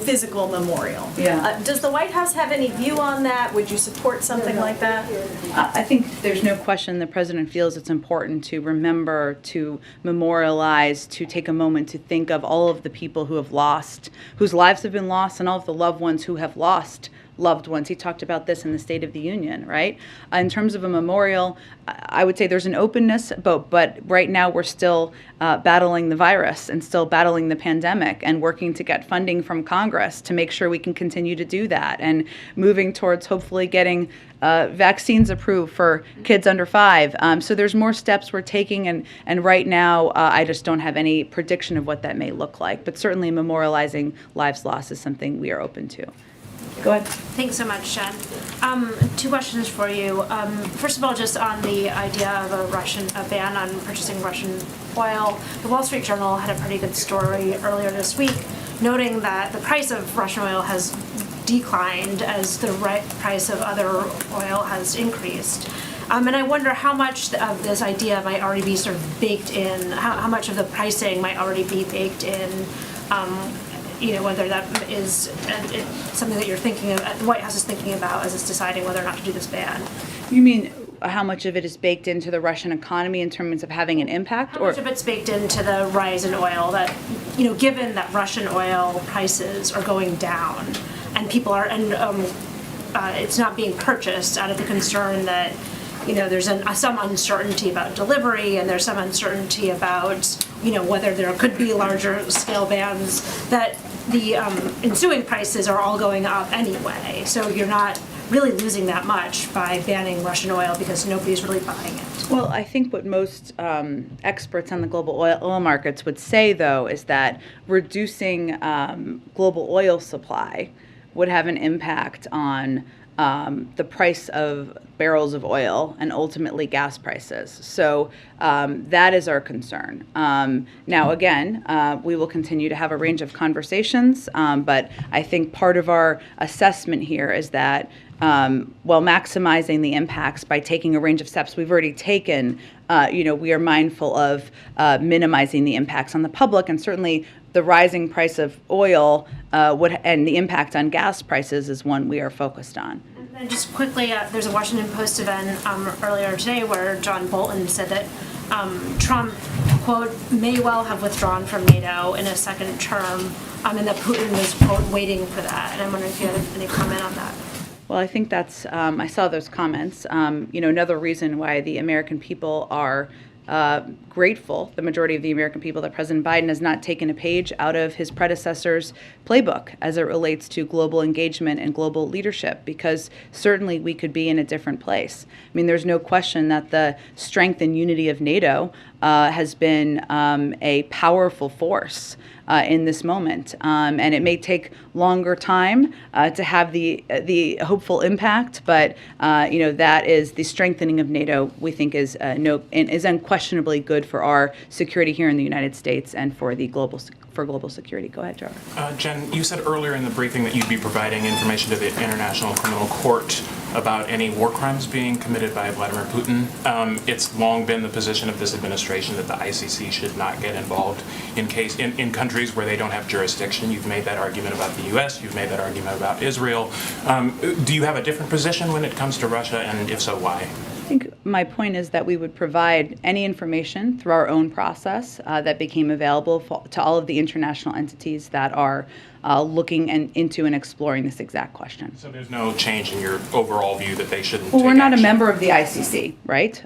physical memorial. Yeah. Does the White House have any view on that? Would you support something like that? I think there's no question the president feels it's important to remember, to memorialize, to take a moment to think of all of the people who have lost, whose lives have been lost, and all of the loved ones who have lost loved ones. He talked about this in the State of the Union, right? In terms of a memorial, I would say there's an openness, but right now we're still battling the virus and still battling the pandemic and working to get funding from Congress to make sure we can continue to do that and moving towards hopefully getting vaccines approved for kids under 5. So there's more steps we're taking, and right now I just don't have any prediction of what that may look like. But certainly memorializing lives lost is something we are open to. Go ahead. Thanks so much, Jen. 2 questions for you. First of all, just on the idea of a ban on purchasing Russian oil. The Wall Street Journal had a pretty good story earlier this week, noting that the price of Russian oil has declined as the price of other oil has increased. And I wonder how much of this idea might already be sort of baked in, how much of the pricing might already be baked in, whether that is something that you're thinking of, the White House is thinking about as it's deciding whether or not to do this ban. You mean how much of it is baked into the Russian economy in terms of having an impact? How much of it's baked into the rise in oil that, given that Russian oil prices are going down and people are, it's not being purchased out of the concern that, there's some uncertainty about delivery and there's some uncertainty about, whether there could be larger scale bans, that the ensuing prices are all going up anyway. So you're not really losing that much by banning Russian oil because nobody's really buying it. Well, I think what most experts on the global oil markets would say, though, is that reducing global oil supply would have an impact on the price of barrels of oil and ultimately gas prices. So that is our concern. Now, again, we will continue to have a range of conversations, but I think part of our assessment here is that while maximizing the impacts by taking a range of steps we've already taken, we are mindful of minimizing the impacts on the public, and certainly the rising price of oil and the impact on gas prices is one we are focused on. And just quickly, there's a Washington Post event earlier today where John Bolton said that Trump quote, may well have withdrawn from NATO in a second term, and that Putin was, quote, waiting for that. And I'm wondering if you had any comment on that. Well, I think that's, I saw those comments. Another reason why the American people are grateful, the majority of the American people, that President Biden has not taken a page out of his predecessor's playbook as it relates to global engagement and global leadership, because certainly we could be in a different place. I mean, there's no question that the strength and unity of NATO has been a powerful force in this moment, and it may take longer time to have the hopeful impact, but that is the strengthening of NATO. We think is unquestionably good for our security here in the United States and for the global security. Go ahead, Jar. Jen, you said earlier in the briefing that you'd be providing information to the International Criminal Court about any war crimes being committed by Vladimir Putin. It's long been the position of this administration that the ICC should not get involved in countries where they don't have jurisdiction. You've made that argument about the U.S. You've made that argument about Israel. Do you have a different position when it comes to Russia, and if so, why? I think my point is that we would provide any information through our own process that became available to all of the international entities that are looking into and exploring this exact question. So there's no change in your overall view that they shouldn't Well, take we're not action? a member of the ICC, right?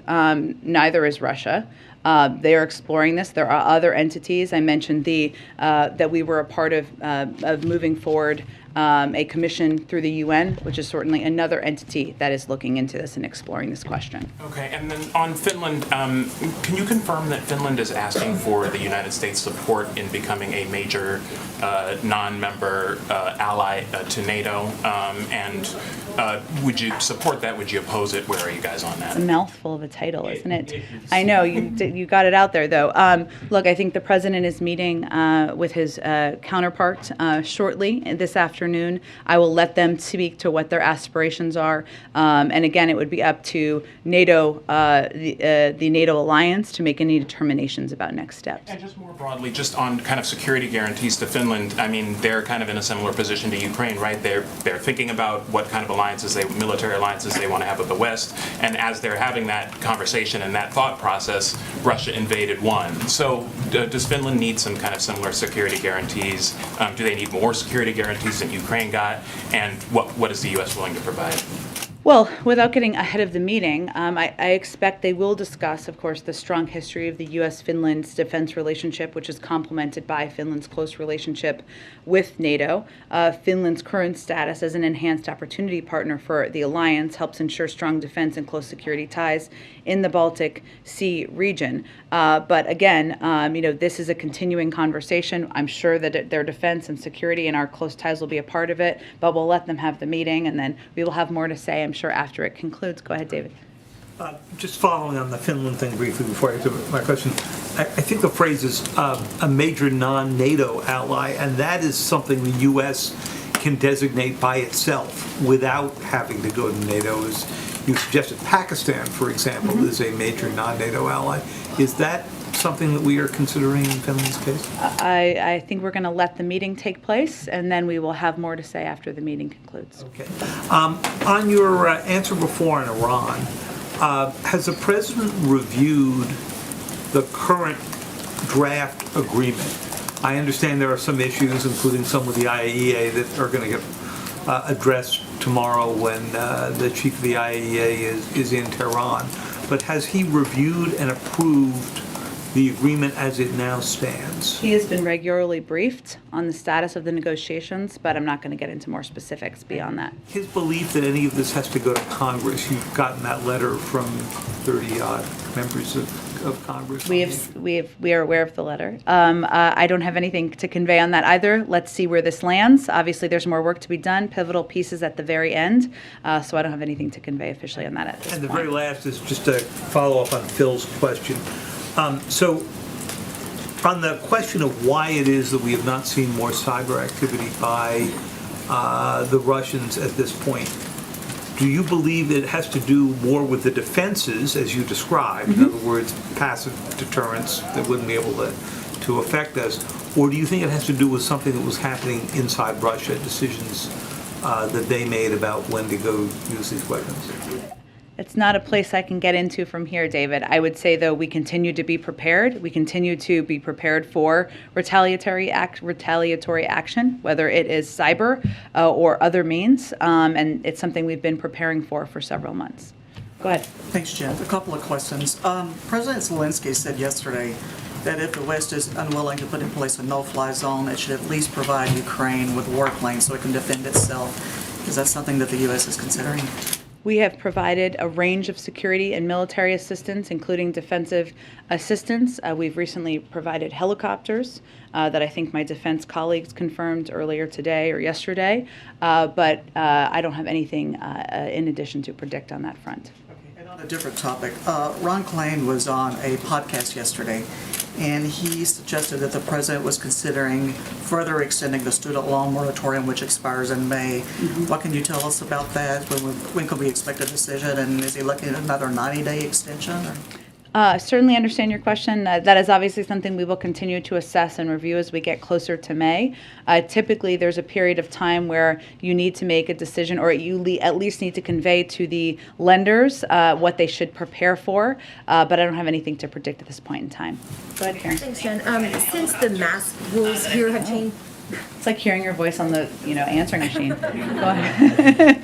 Neither is Russia. They are exploring this. There are other entities. I mentioned that we were a part of moving forward a commission through the UN, which is certainly another entity that is looking into this and exploring this question. Okay, and then on Finland, can you confirm that Finland is asking for the United States support in becoming a major non-member ally to NATO? And would you support that? Would you oppose it? Where are you guys on that? It's a mouthful of a title, isn't it? I know, you got it out there, though. Look, I think the president is meeting with his counterpart shortly this afternoon. I will let them speak to what their aspirations are. And again, it would be up to NATO, the NATO alliance, to make any determinations about next steps. And just more broadly, just on kind of security guarantees to Finland, I mean, they're kind of in a similar position to Ukraine, right? They're thinking about what kind of military alliances they want to have with the West. And as they're having that conversation and that thought process, Russia invaded one. So does Finland need some kind of similar security guarantees? Do they need more security guarantees than Ukraine got? And what is the U.S. willing to provide? Well, without getting ahead of the meeting, I expect they will discuss, of course, the strong history of the U.S.-Finland's defense relationship, which is complemented by Finland's close relationship with NATO. Finland's current status as an enhanced opportunity partner for the alliance helps ensure strong defense and close security ties in the Baltic Sea region. But again, this is a continuing conversation. I'm sure that their defense and security and our close ties will be a part of it, but we'll let them have the meeting, and then we will have more to say, I'm sure, after it concludes. Go ahead, David. Just following on the Finland thing briefly before I get to my question, I think the phrase is a major non-NATO ally, and that is something the U.S. can designate by itself without having to go to NATO. As you suggested, Pakistan, for example, is a major non-NATO ally. Is that something that we are considering in Finland's case? I think we're going to let the meeting take place, and then we will have more to say after the meeting concludes. Okay. On your answer before on Iran, has the president reviewed the current draft agreement? I understand there are some issues, including some with the IAEA, that are going to get addressed tomorrow when the chief of the IAEA is in Tehran. But has he reviewed and approved the agreement as it now stands? He has been regularly briefed on the status of the negotiations, but I'm not going to get into more specifics beyond that. His belief that any of this has to go to Congress, you've gotten that letter from 30-odd members of Congress. We are aware of the letter. I don't have anything to convey on that either. Let's see where this lands. Obviously, there's more work to be done, pivotal pieces at the very end, so I don't have anything to convey officially on that at this point. And the very last is just a follow-up on Phil's question. So on the question of why it is that we have not seen more cyber activity by the Russians at this point, do you believe it has to do more with the defenses, as you described, in other words, passive deterrence that wouldn't be able to affect us, or do you think it has to do with something that was happening inside Russia, decisions that they made about when to go use these weapons? It's not a place I can get into from here, David. I would say, though, we continue to be prepared. We continue to be prepared for retaliatory action, whether it is cyber or other means, and it's something we've been preparing for several months. Go ahead. Thanks, Jen. A couple of questions. President Zelensky said yesterday that if the West is unwilling to put in place a no-fly zone, it should at least provide Ukraine with warplanes so it can defend itself. Is that something that the U.S. is considering? We have provided a range of security and military assistance, including defensive assistance. We've recently provided helicopters that I think my defense colleagues confirmed earlier today or yesterday, but I don't have anything in addition to predict on that front. And on a different topic, Ron Klain was on a podcast yesterday, and he suggested that the president was considering further extending the student loan moratorium, which expires in May. What can you tell us about that? When can we expect a decision? And is he looking at another 90-day extension? Or? Certainly understand your question. That is obviously something we will continue to assess and review as we get closer to May. Typically, there's a period of time where you need to make a decision, or you at least need to convey to the lenders what they should prepare for, but I don't have anything to predict at this point in time. Go ahead, Karen. Thanks, Jen. Since the mask rules here have changed, It's like hearing your voice on the answering machine. Go ahead.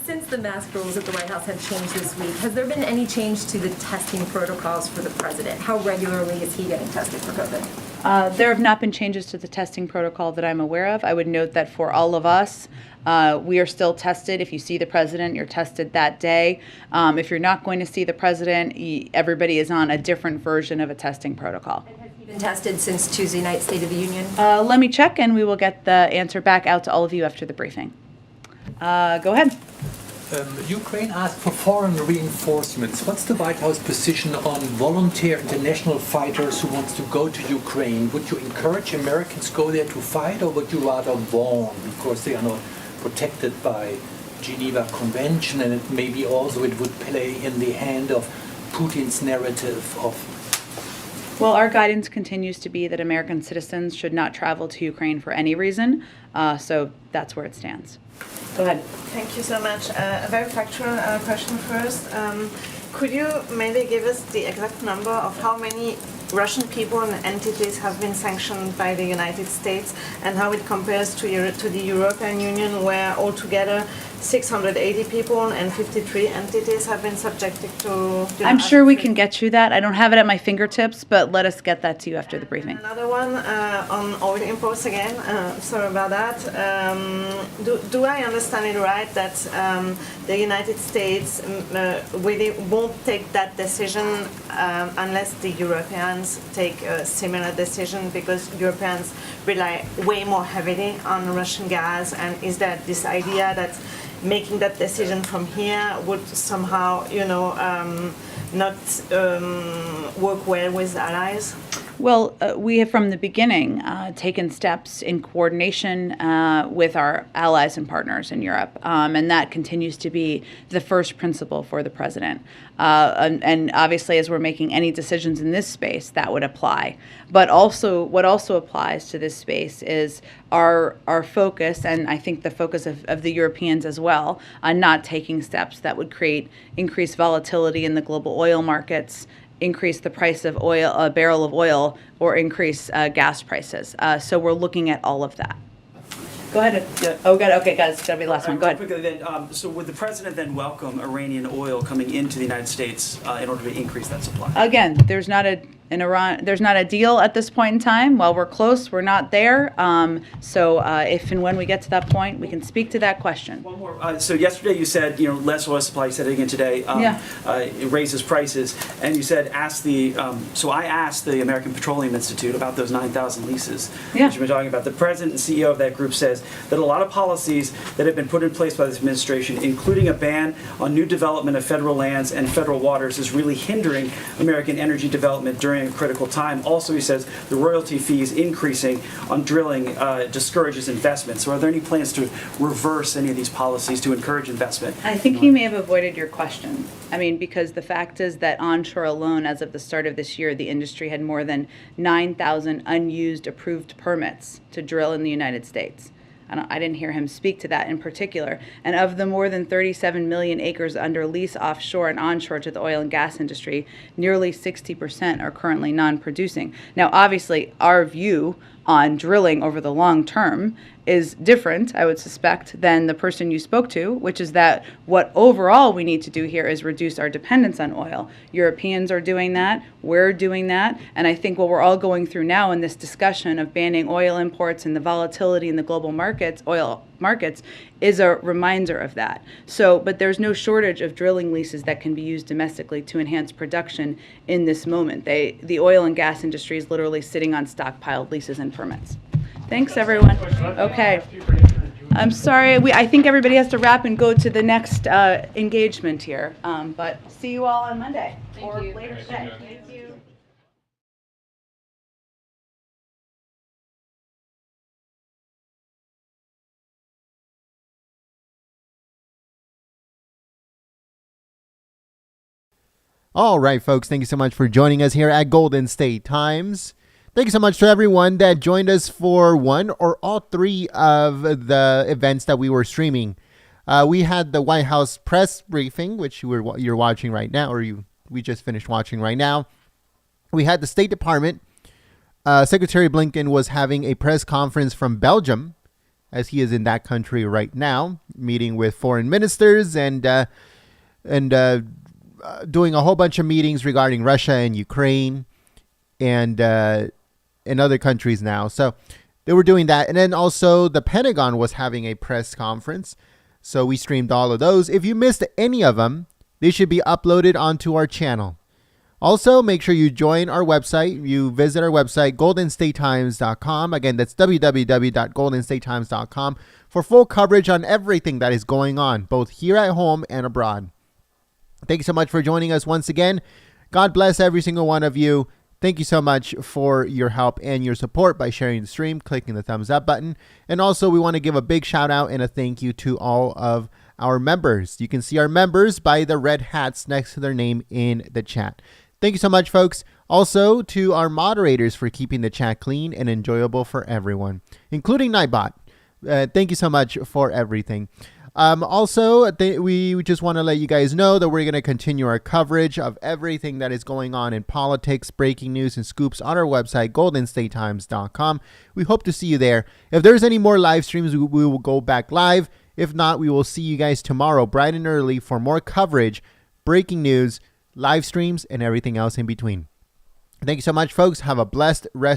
since the mask rules at the White House have changed this week, has there been any change to the testing protocols for the president? How regularly is he getting tested for COVID? There have not been changes to the testing protocol that I'm aware of. I would note that for all of us, we are still tested. If you see the president, you're tested that day. If you're not going to see the president, everybody is on a different version of a testing protocol. Been tested since Tuesday night State of the Union? Let me check, and we will get the answer back out to all of you after the briefing. Go ahead. Ukraine asked for foreign reinforcements. What's the White House position on volunteer international fighters who want to go to Ukraine? Would you encourage Americans to go there to fight, or would you rather warn because they are not protected by Geneva Convention, and maybe also it would play in the hand of Putin's narrative of... Well, our guidance continues to be that American citizens should not travel to Ukraine for any reason, so that's where it stands. Go ahead. Thank you so much. A very factual question first. Could you maybe give us the exact number of how many Russian people and entities have been sanctioned by the United States, and how it compares to the European Union, where altogether 680 people and 53 entities have been subjected to... I'm sure we can get you that. I don't have it at my fingertips, but let us get that to you after the briefing. Another one on oil imports again. Sorry about that. Do I understand it right that the United States really won't take that decision unless the Europeans take a similar decision, because Europeans rely way more heavily on Russian gas? And is there this idea that making that decision from here would somehow, not work well with allies? Well, we have from the beginning taken steps in coordination with our allies and partners in Europe, and that continues to be the first principle for the president. And obviously, as we're making any decisions in this space, that would apply. But also, what also applies to this space is our focus, and I think the focus of the Europeans as well, on not taking steps that would create increased volatility in the global oil markets, increase the price of oil, a barrel of oil, or increase gas prices. So we're looking at all of that. Go ahead. Oh, good. Okay, guys, it's got to be the last one. Go ahead. Quickly then, so would the president then welcome Iranian oil coming into the United States in order to increase that supply? Again, there's not a deal at this point in time. While we're close, we're not there. So if and when we get to that point, we can speak to that question. One more. So yesterday you said, less oil supply. You said it again today. It raises prices, and you said so I asked the American Petroleum Institute about those 9,000 leases that you've been talking about. The president and CEO of that group says that a lot of policies that have been put in place by this administration, including a ban on new development of federal lands and federal waters, is really hindering American energy development during a critical time. Also, he says the royalty fees increasing on drilling discourages investment. So are there any plans to reverse any of these policies to encourage investment? I think he may have avoided your question. I mean, because the fact is that onshore alone, as of the start of this year, the industry had more than 9,000 unused approved permits to drill in the United States. I didn't hear him speak to that in particular. And of the more than 37 million acres under lease offshore and onshore to the oil and gas industry, nearly 60% are currently non-producing. Now, obviously, our view on drilling over the long term is different, I would suspect, than the person you spoke to, which is that what overall we need to do here is reduce our dependence on oil. Europeans are doing that, we're doing that, and I think what we're all going through now in this discussion of banning oil imports and the volatility in the global markets, oil markets, is a reminder of that. So, but there's no shortage of drilling leases that can be used domestically to enhance production in this moment. The oil and gas industry is literally sitting on stockpiled leases and permits. Thanks, everyone. Okay. I'm sorry. I think everybody has to wrap and go to the next engagement here. But see you all on Monday or later today. Thank you. All right, folks, thank you so much for joining us here at Golden State Times. Thank you so much to everyone that joined us for one or all three of the events that we were streaming. We had the White House press briefing, which you're watching right now, or we just finished watching right now. We had the State Department. Secretary Blinken was having a press conference from Belgium, as he is in that country right now, meeting with foreign ministers and doing a whole bunch of meetings regarding Russia and Ukrain and other countries now. So they were doing that. And then also the Pentagon was having a press conference. So we streamed all of those. If you missed any of them, they should be uploaded onto our channel. Also, make sure you join our website. You visit our website, goldenstatetimes.com. Again, that's www.goldenstatetimes.com for full coverage on everything that is going on, both here at home and abroad. Thank you so much for joining us once again. God bless every single one of you. Thank you so much for your help and your support by sharing the stream, clicking the thumbs up button. And also, we want to give a big shout out and a thank you to all of our members. You can see our members by the red hats next to their name in the chat. Thank you so much, folks. Also, to our moderators for keeping the chat clean and enjoyable for everyone, including Nightbot. Thank you so much for everything. Also, we just want to let you guys know that we're going to continue our coverage of everything that is going on in politics, breaking news, and scoops on our website, goldenstatetimes.com. We hope to see you there. If there's any more live streams, we will go back live. If not, we will see you guys tomorrow, bright and early, for more coverage, breaking news, live streams, and everything else in between. Thank you so much, folks. Have a blessed rest